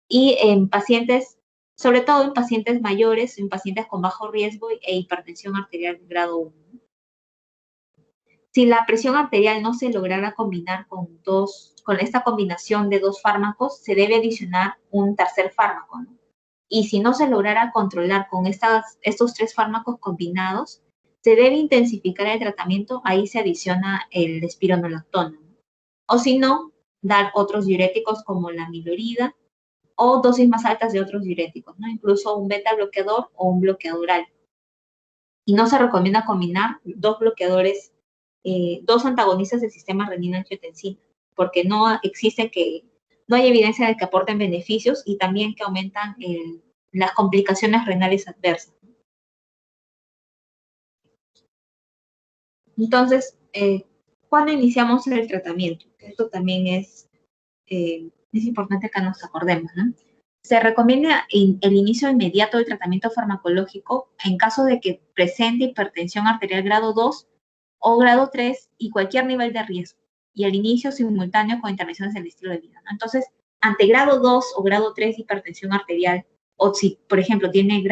Y en pacientes, sobre todo en pacientes mayores, en pacientes con bajo riesgo e hipertensión arterial grado 1. Si la presión arterial no se lograra combinar con esta combinación de 2 fármacos, se debe adicionar un tercer fármaco, ¿no? Y si no se lograra controlar con estos 3 fármacos combinados, se debe intensificar el tratamiento, ahí se adiciona el espironolactona, ¿no? O si no, dar otros diuréticos como la milorida o dosis más altas de otros diuréticos, ¿no?, incluso un beta bloqueador o un bloqueador oral. Y no se recomienda combinar 2 bloqueadores, 2 antagonistas del sistema renina-angiotensina, porque no hay evidencia de que aporten beneficios y también que aumentan las complicaciones renales adversas. Entonces, ¿cuándo iniciamos el tratamiento? Esto también es importante que nos acordemos, ¿no? Se recomienda el inicio inmediato del tratamiento farmacológico en caso de que presente hipertensión arterial grado 2 o grado 3 y cualquier nivel de riesgo, y el inicio simultáneo con intervenciones del estilo de vida, ¿no? Entonces, ante grado 2 o grado 3 de hipertensión arterial, o si, por ejemplo, tiene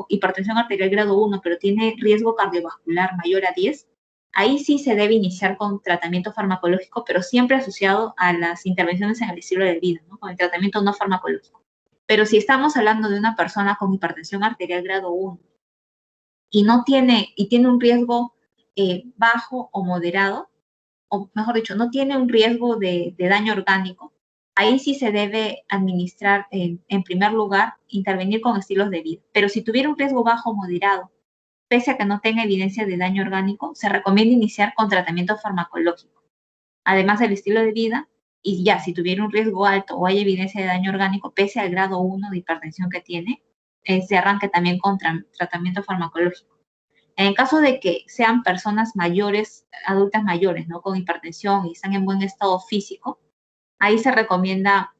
hipertensión arterial grado 1, pero tiene riesgo cardiovascular mayor a 10, ahí sí se debe iniciar con tratamiento farmacológico, pero siempre asociado a las intervenciones en el estilo de vida, ¿no?, con el tratamiento no farmacológico. Pero si estamos hablando de una persona con hipertensión arterial grado 1 y tiene un riesgo bajo o moderado, o mejor dicho, no tiene un riesgo de daño orgánico, ahí sí se debe administrar, en primer lugar, intervenir con estilos de vida. Pero si tuviera un riesgo bajo o moderado, pese a que no tenga evidencia de daño orgánico, se recomienda iniciar con tratamiento farmacológico, además del estilo de vida, y ya, si tuviera un riesgo alto o hay evidencia de daño orgánico, pese al grado 1 de hipertensión que tiene, se arranque también con tratamiento farmacológico. En el caso de que sean personas mayores, adultas mayores, ¿no? Con hipertensión y están en buen estado físico, ahí se recomienda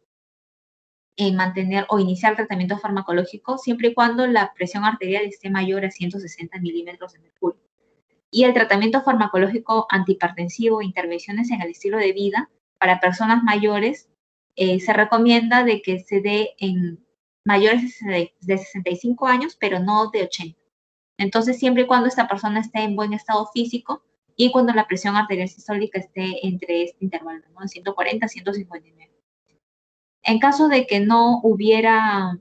mantener o iniciar tratamiento farmacológico siempre y cuando la presión arterial esté mayor a 160 milímetros de mercurio. Y el tratamiento farmacológico antihipertensivo, intervenciones en el estilo de vida para personas mayores, se recomienda de que se dé en mayores de 65 años, pero no de 80. Entonces, siempre y cuando esta persona esté en buen estado físico y cuando la presión arterial sistólica esté entre este intervalo, ¿no? De 140 a 159. En caso de que no hubiera,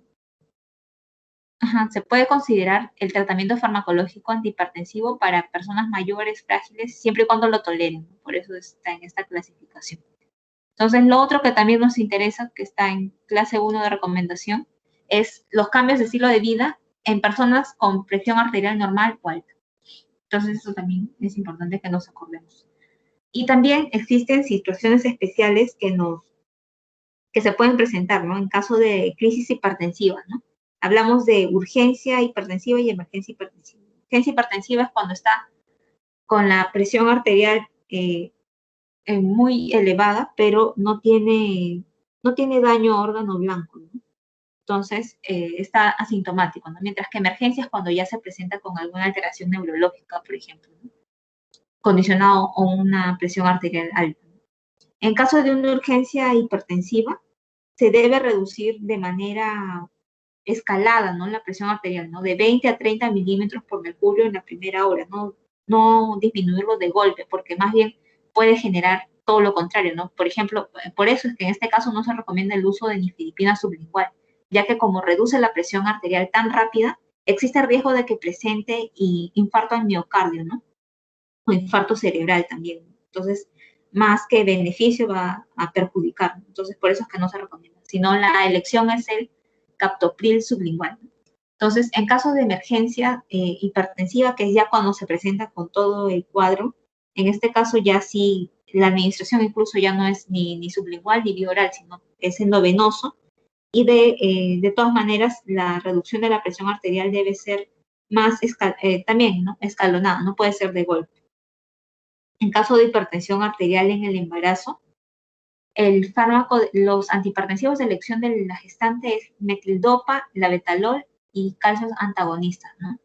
se puede considerar el tratamiento farmacológico antihipertensivo para personas mayores, frágiles, siempre y cuando lo toleren, ¿no? Por eso está en esta clasificación. Entonces, lo otro que también nos interesa, que está en clase 1 de recomendación, es los cambios de estilo de vida en personas con presión arterial normal o alta. Entonces, eso también es importante que nos acordemos. Y también existen situaciones especiales que se pueden presentar, ¿no? En caso de crisis hipertensiva, ¿no? Hablamos de urgencia hipertensiva y emergencia hipertensiva. Urgencia hipertensiva es cuando está con la presión arterial muy elevada, pero no tiene daño a órgano blanco, ¿no? Entonces, está asintomático, ¿no? Mientras que emergencia es cuando ya se presenta con alguna alteración neurológica, por ejemplo, ¿no? Condicionado a una presión arterial alta. En caso de una urgencia hipertensiva, se debe reducir de manera escalada, ¿no? La presión arterial, ¿no? De 20 a 30 milímetros por mercurio en la primera hora, no disminuirlo de golpe, porque más bien puede generar todo lo contrario, ¿no? Por ejemplo, por eso es que en este caso no se recomienda el uso de nifedipina sublingual, ya que como reduce la presión arterial tan rápida, existe el riesgo de que presente infarto al miocardio, ¿no? O infarto cerebral también. Entonces, más que beneficio va a perjudicar. Entonces, por eso es que no se recomienda. Sino la elección es el captopril sublingual. Entonces, en caso de emergencia hipertensiva, que es ya cuando se presenta con todo el cuadro, en este caso ya sí, la administración incluso ya no es ni sublingual ni bioral, sino es endovenoso. Y de todas maneras, la reducción de la presión arterial debe ser más también, ¿no? Escalonada, no puede ser de golpe. En caso de hipertensión arterial en el embarazo, el fármaco, los antihipertensivos de elección de la gestante es metildopa, labetalol y calcios antagonistas, ¿no?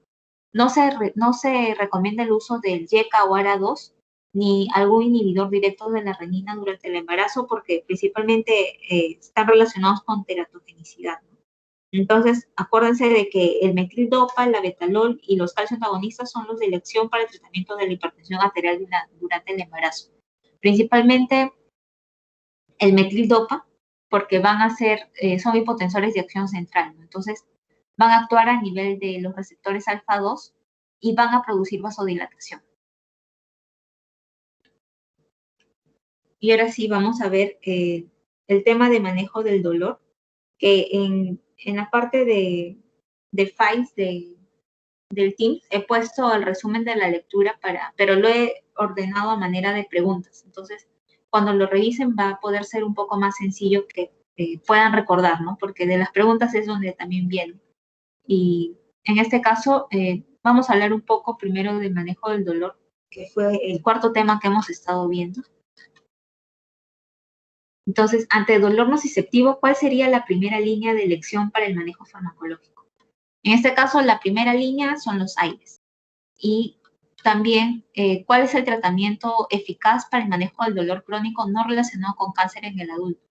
No se recomienda el uso del YECA o ARA2 ni algún inhibidor directo de la renina durante el embarazo porque principalmente están relacionados con teratogenicidad, ¿no? Entonces, acuérdense de que el metildopa, el labetalol y los calcios antagonistas son los de elección para el tratamiento de la hipertensión arterial durante el embarazo. Principalmente el metildopa, porque son hipotensores de acción central, ¿no? Entonces, van a actuar a nivel de los receptores alfa 2 y van a producir vasodilatación. Y ahora sí vamos a ver el tema de manejo del dolor, que en la parte de FILES del Teams he puesto el resumen de la lectura pero lo he ordenado a manera de preguntas. Entonces, cuando lo revisen va a poder ser un poco más sencillo que puedan recordar, ¿no? Porque de las preguntas es donde también viene. Y en este caso, vamos a hablar un poco primero del manejo del dolor, que fue el cuarto tema que hemos estado viendo. Entonces, ante dolor nociceptivo, ¿cuál sería la primera línea de elección para el manejo farmacológico? En este caso, la primera línea son los AINES. Y también, ¿cuál es el tratamiento eficaz para el manejo del dolor crónico no relacionado con cáncer en el adulto?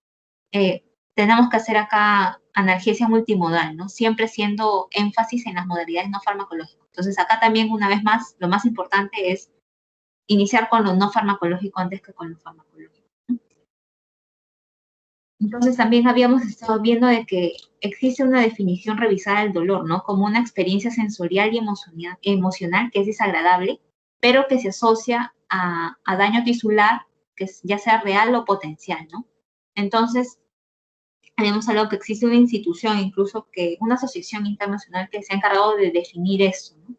Tenemos que hacer acá analgesia multimodal, ¿no? Siempre siendo énfasis en las modalidades no farmacológicas. Entonces, acá también, una vez más, lo más importante es iniciar con lo no farmacológico antes que con lo farmacológico. Entonces, también habíamos estado viendo de que existe una definición revisada del dolor, ¿no? Como una experiencia sensorial y emocional que es desagradable, pero que se asocia a daño tisular, que ya sea real o potencial, ¿no? Entonces, habíamos hablado que existe una institución, incluso que una asociación internacional que se ha encargado de definir esto, ¿no?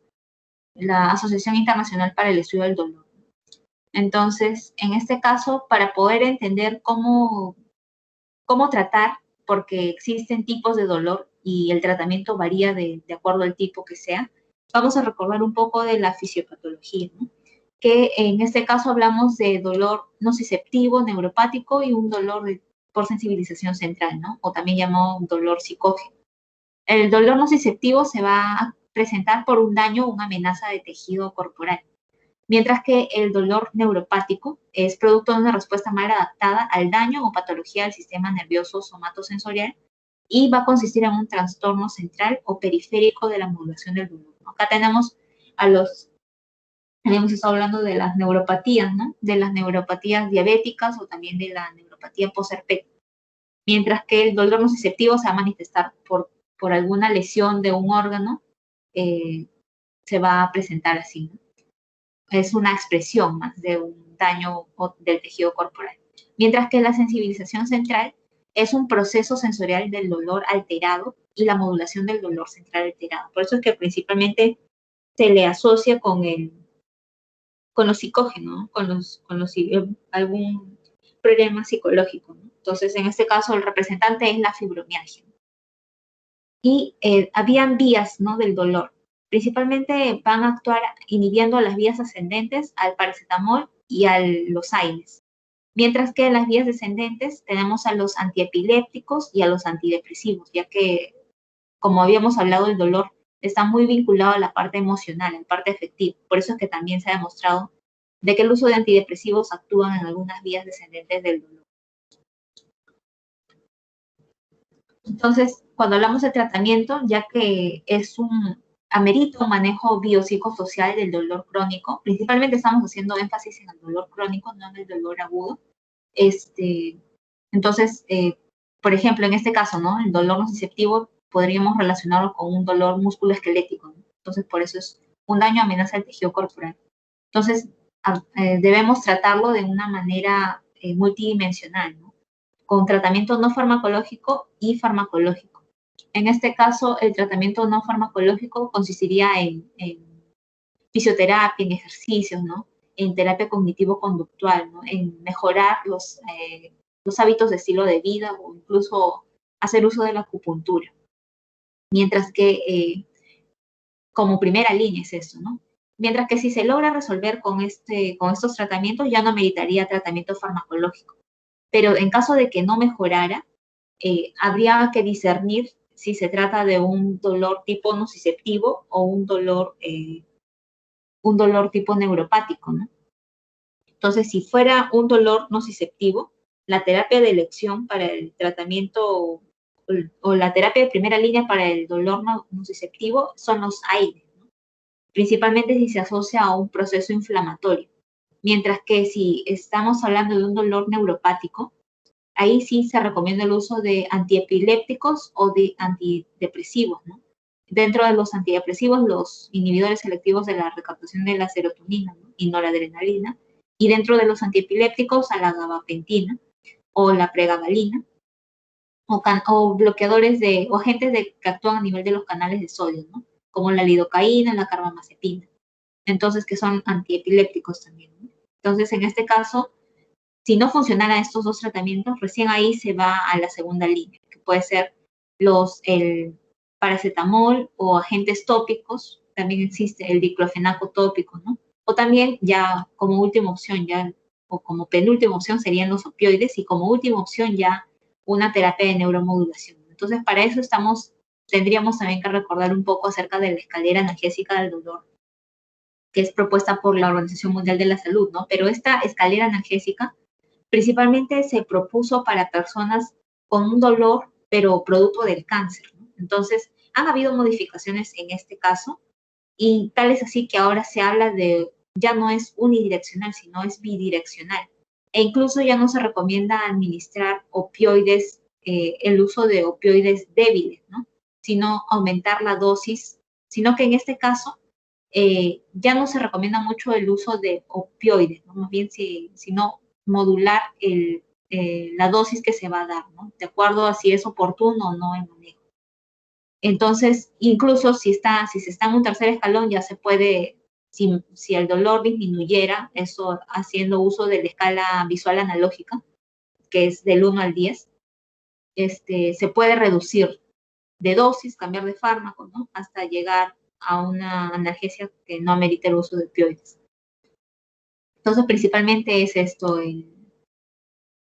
La Asociación Internacional para el Estudio del Dolor. Entonces, en este caso, para poder entender cómo tratar, porque existen tipos de dolor y el tratamiento varía de acuerdo al tipo que sea, vamos a recordar un poco de la fisiopatología, ¿no? Que en este caso hablamos de dolor nociceptivo, neuropático y un dolor por sensibilización central, ¿no? O también llamado dolor psicógeno. El dolor nociceptivo se va a presentar por un daño o una amenaza de tejido corporal, mientras que el dolor neuropático es producto de una respuesta mal adaptada al daño o patología del sistema nervioso somatosensorial y va a consistir en un trastorno central o periférico de la modulación del dolor. Acá tenemos habíamos estado hablando de las neuropatías, ¿no? De las neuropatías diabéticas o también de la neuropatía postherpética, mientras que el dolor nociceptivo se va a manifestar por alguna lesión de un órgano, se va a presentar así, ¿no? Es una expresión más de un daño del tejido corporal. Mientras que la sensibilización central es un proceso sensorial del dolor alterado y la modulación del dolor central alterado. Por eso es que principalmente se le asocia con los psicógenos, ¿no? Algún problema psicológico, ¿no? Entonces, en este caso, el representante es la fibromialgia. Y habían vías, ¿no?, del dolor. Principalmente van a actuar inhibiendo las vías ascendentes al paracetamol y a los AINES. Mientras que en las vías descendentes tenemos a los antiepilépticos y a los antidepresivos, ya que, como habíamos hablado, el dolor está muy vinculado a la parte emocional, a la parte afectiva. Por eso es que también se ha demostrado de que el uso de antidepresivos actúan en algunas vías descendentes del dolor. Entonces, cuando hablamos de tratamiento, ya que amerita un manejo biopsicosocial del dolor crónico, principalmente estamos haciendo énfasis en el dolor crónico, no en el dolor agudo. Entonces, por ejemplo, en este caso, ¿no?, el dolor nociceptivo podríamos relacionarlo con un dolor musculoesquelético, ¿no? Entonces, por eso es un daño amenaza al tejido corporal. Entonces, debemos tratarlo de una manera multidimensional, ¿no?, con tratamiento no farmacológico y farmacológico. En este caso, el tratamiento no farmacológico consistiría en fisioterapia, en ejercicios, ¿no?, en terapia cognitivo-conductual, ¿no?, en mejorar los hábitos de estilo de vida o incluso hacer uso de la acupuntura. Mientras que como primera línea es eso, ¿no? Mientras que si se logra resolver con estos tratamientos, ya no meditaría tratamiento farmacológico. Pero en caso de que no mejorara, habría que discernir si se trata de un dolor tipo nociceptivo o un dolor tipo neuropático, ¿no? Entonces, si fuera un dolor nociceptivo, la terapia de elección para el tratamiento o la terapia de primera línea para el dolor nociceptivo son los AINES, ¿no?, principalmente si se asocia a un proceso inflamatorio. Mientras que si estamos hablando de un dolor neuropático, ahí sí se recomienda el uso de antiepilépticos o de antidepresivos, ¿no? Dentro de los antidepresivos, los inhibidores selectivos de la recaptación de la serotonina, ¿no?, y noradrenalina, y dentro de los antiepilépticos a la gabapentina o la pregabalina, o bloqueadores o agentes que actúan a nivel de los canales de sodio, ¿no?, como la lidocaína, la carbamazepina. Entonces, que son antiepilépticos también, ¿no? Entonces, en este caso, si no funcionaran estos dos tratamientos, recién ahí se va a la segunda línea, que puede ser el paracetamol o agentes tópicos. También existe el diclofenaco tópico, ¿no? O también ya como última opción, o como penúltima opción serían los opioides, y como última opción ya una terapia de neuromodulación. Entonces, para eso tendríamos también que recordar un poco acerca de la escalera analgésica del dolor, que es propuesta por la Organización Mundial de la Salud, ¿no? Pero esta escalera analgésica principalmente se propuso para personas con un dolor, pero producto del cáncer, ¿no? Entonces, han habido modificaciones en este caso, y tal es así que ahora se habla ya no es unidireccional, sino es bidireccional. E incluso ya no se recomienda administrar opioides, el uso de opioides débiles, ¿no?, sino aumentar la dosis, sino que en este caso ya no se recomienda mucho el uso de opioides, ¿no?, más bien sino modular la dosis que se va a dar, ¿no? De acuerdo a si es oportuno o no el manejo. Entonces, incluso si se está en un tercer escalón, ya se puede, si el dolor disminuyera, eso haciendo uso de la escala visual analógica, que es del 1 al 10, se puede reducir de dosis, cambiar de fármaco, ¿no? Hasta llegar a una analgesia que no amerite el uso de opioides. Entonces, principalmente es esto,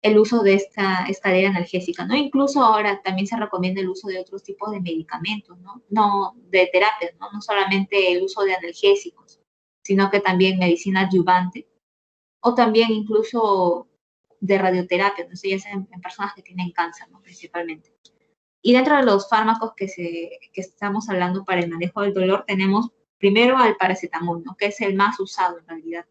el uso de esta escalera analgésica, ¿no? Incluso ahora también se recomienda el uso de otros tipos de medicamentos, ¿no? No de terapias, ¿no? No solamente el uso de analgésicos, sino que también medicina adyuvante o también incluso de radioterapia, ¿no? Eso ya sea en personas que tienen cáncer, ¿no? Principalmente. Y dentro de los fármacos que estamos hablando para el manejo del dolor, tenemos primero al paracetamol, ¿no? Que es el más usado en realidad.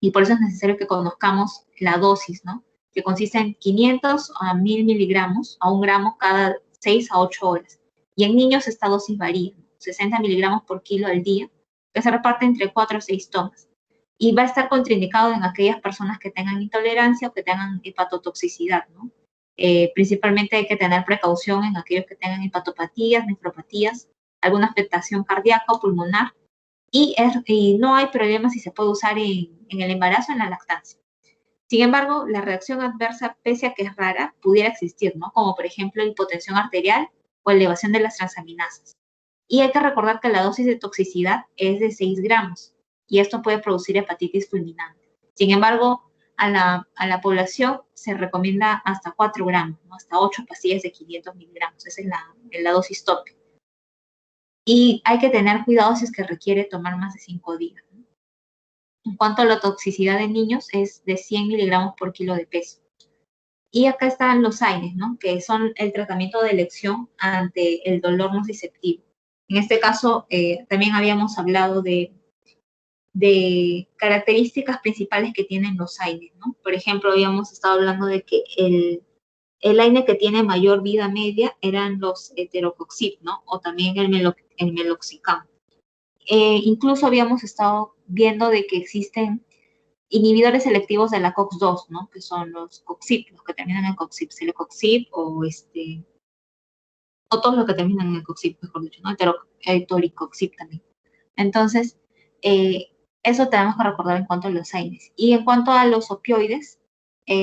Y por eso es necesario que conozcamos la dosis, ¿no? Que consiste en 500 a 1000 miligramos a 1 gramo cada 6 a 8 horas. Y en niños esta dosis varía, ¿no? 60 miligramos por kilo al día, que se reparte entre 4 a 6 tomas. Y va a estar contraindicado en aquellas personas que tengan intolerancia o que tengan hepatotoxicidad, ¿no? Principalmente hay que tener precaución en aquellos que tengan hepatopatías, nefropatías, alguna afectación cardíaca o pulmonar, y no hay problema si se puede usar en el embarazo o en la lactancia. Sin embargo, la reacción adversa, pese a que es rara, pudiera existir, ¿no? Como por ejemplo hipotensión arterial o elevación de las transaminasas. Y hay que recordar que la dosis de toxicidad es de 6 gramos y esto puede producir hepatitis fulminante. Sin embargo, a la población se recomienda hasta 4 gramos, ¿no? Hasta 8 pastillas de 500 miligramos. Esa es la dosis top. Y hay que tener cuidado si es que requiere tomar más de 5 días, ¿no? En cuanto a la toxicidad de niños, es de 100 miligramos por kilo de peso. Y acá están los AINES, ¿no? Que son el tratamiento de elección ante el dolor nociceptivo. En este caso, también habíamos hablado de características principales que tienen los AINES, ¿no? Por ejemplo, habíamos estado hablando de que el AINE que tiene mayor vida media eran los heterocoxib, ¿no? O también el meloxicam. Incluso habíamos estado viendo de que existen inhibidores selectivos de la COX-2, ¿no? Que son los COXIP, los que terminan en COXIP, celecoxib o todos los que terminan en COXIP, mejor dicho, ¿no? Etoricoxib también. Entonces, eso tenemos que recordar en cuanto a los AINES. Y en cuanto a los opioides,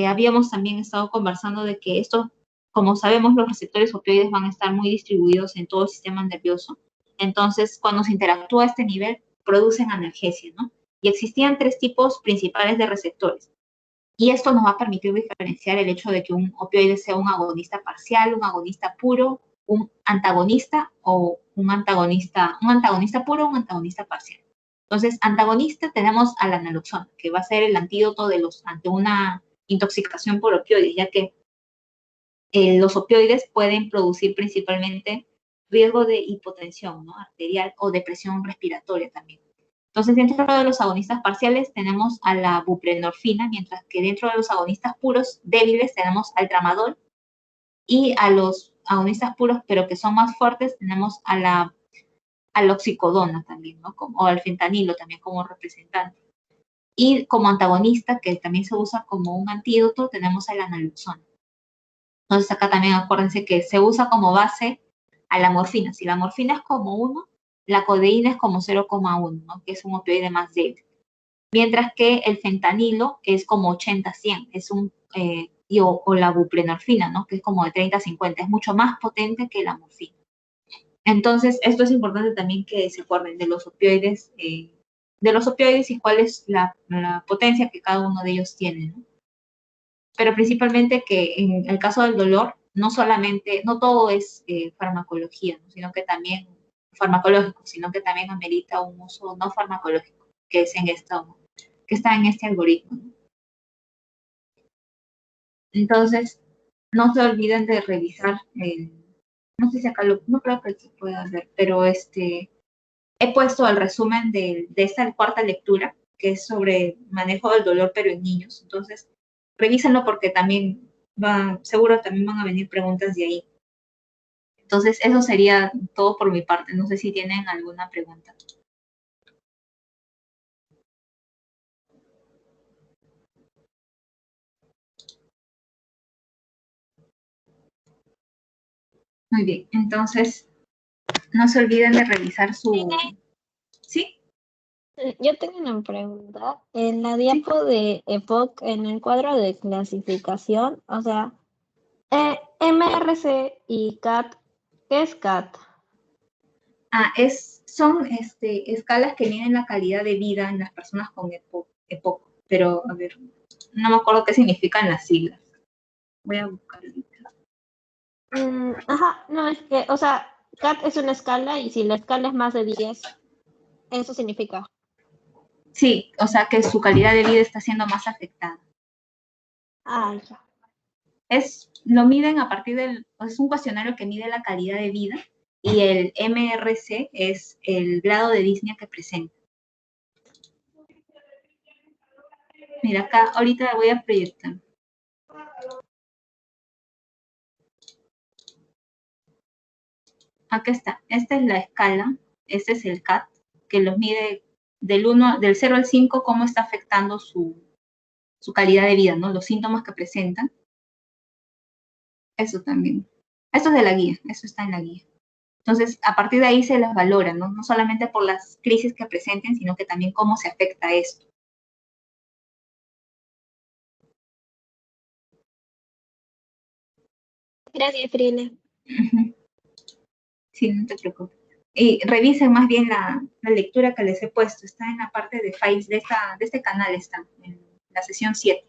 habíamos también estado conversando de que esto, como sabemos, los receptores opioides van a estar muy distribuidos en todo el sistema nervioso. Entonces, cuando se interactúa a este nivel, producen analgesia, ¿no? Y existían 3 tipos principales de receptores. Y esto nos va a permitir diferenciar el hecho de que un opioide sea un agonista parcial, un agonista puro, un antagonista o un antagonista puro o un antagonista parcial. Entonces, antagonista tenemos al la naloxona, que va a ser el antídoto ante una intoxicación por opioides, ya que los opioides pueden producir principalmente riesgo de hipotensión, ¿no? Arterial o depresión respiratoria también. Entonces, dentro de los agonistas parciales tenemos a la buprenorfina, mientras que dentro de los agonistas puros débiles tenemos al tramadol, y a los agonistas puros, pero que son más fuertes, tenemos a la oxicodona también, ¿no? O al fentanilo también como representante. Y como antagonista, que también se usa como un antídoto, tenemos a la naloxona. Entonces acá también acuérdense que se usa como base a la morfina. Si la morfina es como 1, la codeína es como 0,1, ¿no? Que es un opioide más débil. Mientras que el fentanilo es como 80-100, es o la buprenorfina, ¿no? Que es como de 30-50, es mucho más potente que la morfina. Entonces, esto es importante también que se acuerden de los opioides y cuál es la potencia que cada uno de ellos tiene, ¿no? Pero principalmente que en el caso del dolor, no todo es farmacología, ¿no? Sino que también farmacológico, sino que también amerita un uso no farmacológico, que es que está en este algoritmo, ¿no? Entonces, no se olviden de revisar no sé si acá no creo que se pueda ver, pero he puesto el resumen de esta cuarta lectura, que es sobre manejo del dolor, pero en niños. Entonces, revísenlo porque también seguro también van a venir preguntas de ahí. Entonces, eso sería todo por mi parte. No sé si tienen alguna pregunta. Muy bien, entonces no se olviden de revisar su... ¿Sí? Yo tengo una pregunta. En la Sí. diapo de EPOC, en el cuadro de clasificación, o sea, MRC y CAT, ¿qué es CAT? Son escalas que miden la calidad de vida en las personas con EPOC, pero a ver, no me acuerdo qué significan las siglas. Voy a buscar ahorita. Ajá, no, es que, o sea, CAT es una escala y si la escala es más de 10, eso significa. Sí, o sea que su calidad de vida está siendo más afectada. Ah, ya. Lo miden a partir es un cuestionario que mide la calidad de vida y el MRC es el grado de disnea que presenta. Mira, acá ahorita voy a proyectar. Acá está. Esta es la escala, este es el CAT, que los mide del 0 al 5, cómo está afectando su calidad de vida, ¿no? Los síntomas que presentan. Eso también. Esto es de la guía, eso está en la guía. Entonces, a partir de ahí se las valora, ¿no? No solamente por las crisis que presenten, sino que también cómo se afecta esto. Gracias, Frine. Sí, no te preocupes. Y revisen más bien la lectura que les he puesto. Está en la parte de files de este canal, está en la sesión 7.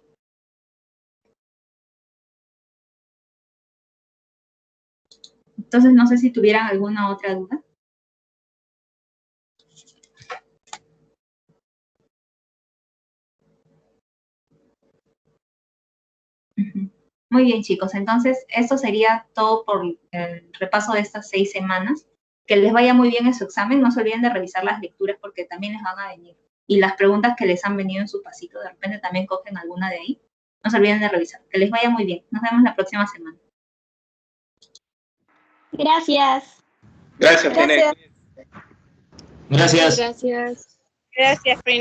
Entonces, no sé si tuvieran alguna otra duda. Muy bien, chicos. Entonces, esto sería todo por el repaso de estas 6 semanas. Que les vaya muy bien en su examen. No se olviden de revisar las lecturas porque también les van a venir. Y las preguntas que les han venido en su pasito, de repente también cogen alguna de ahí. No se olviden de revisar. Que les vaya muy bien. Nos vemos la próxima semana. Gracias. Gracias, Frine. Gracias. Gracias. Gracias, Frine.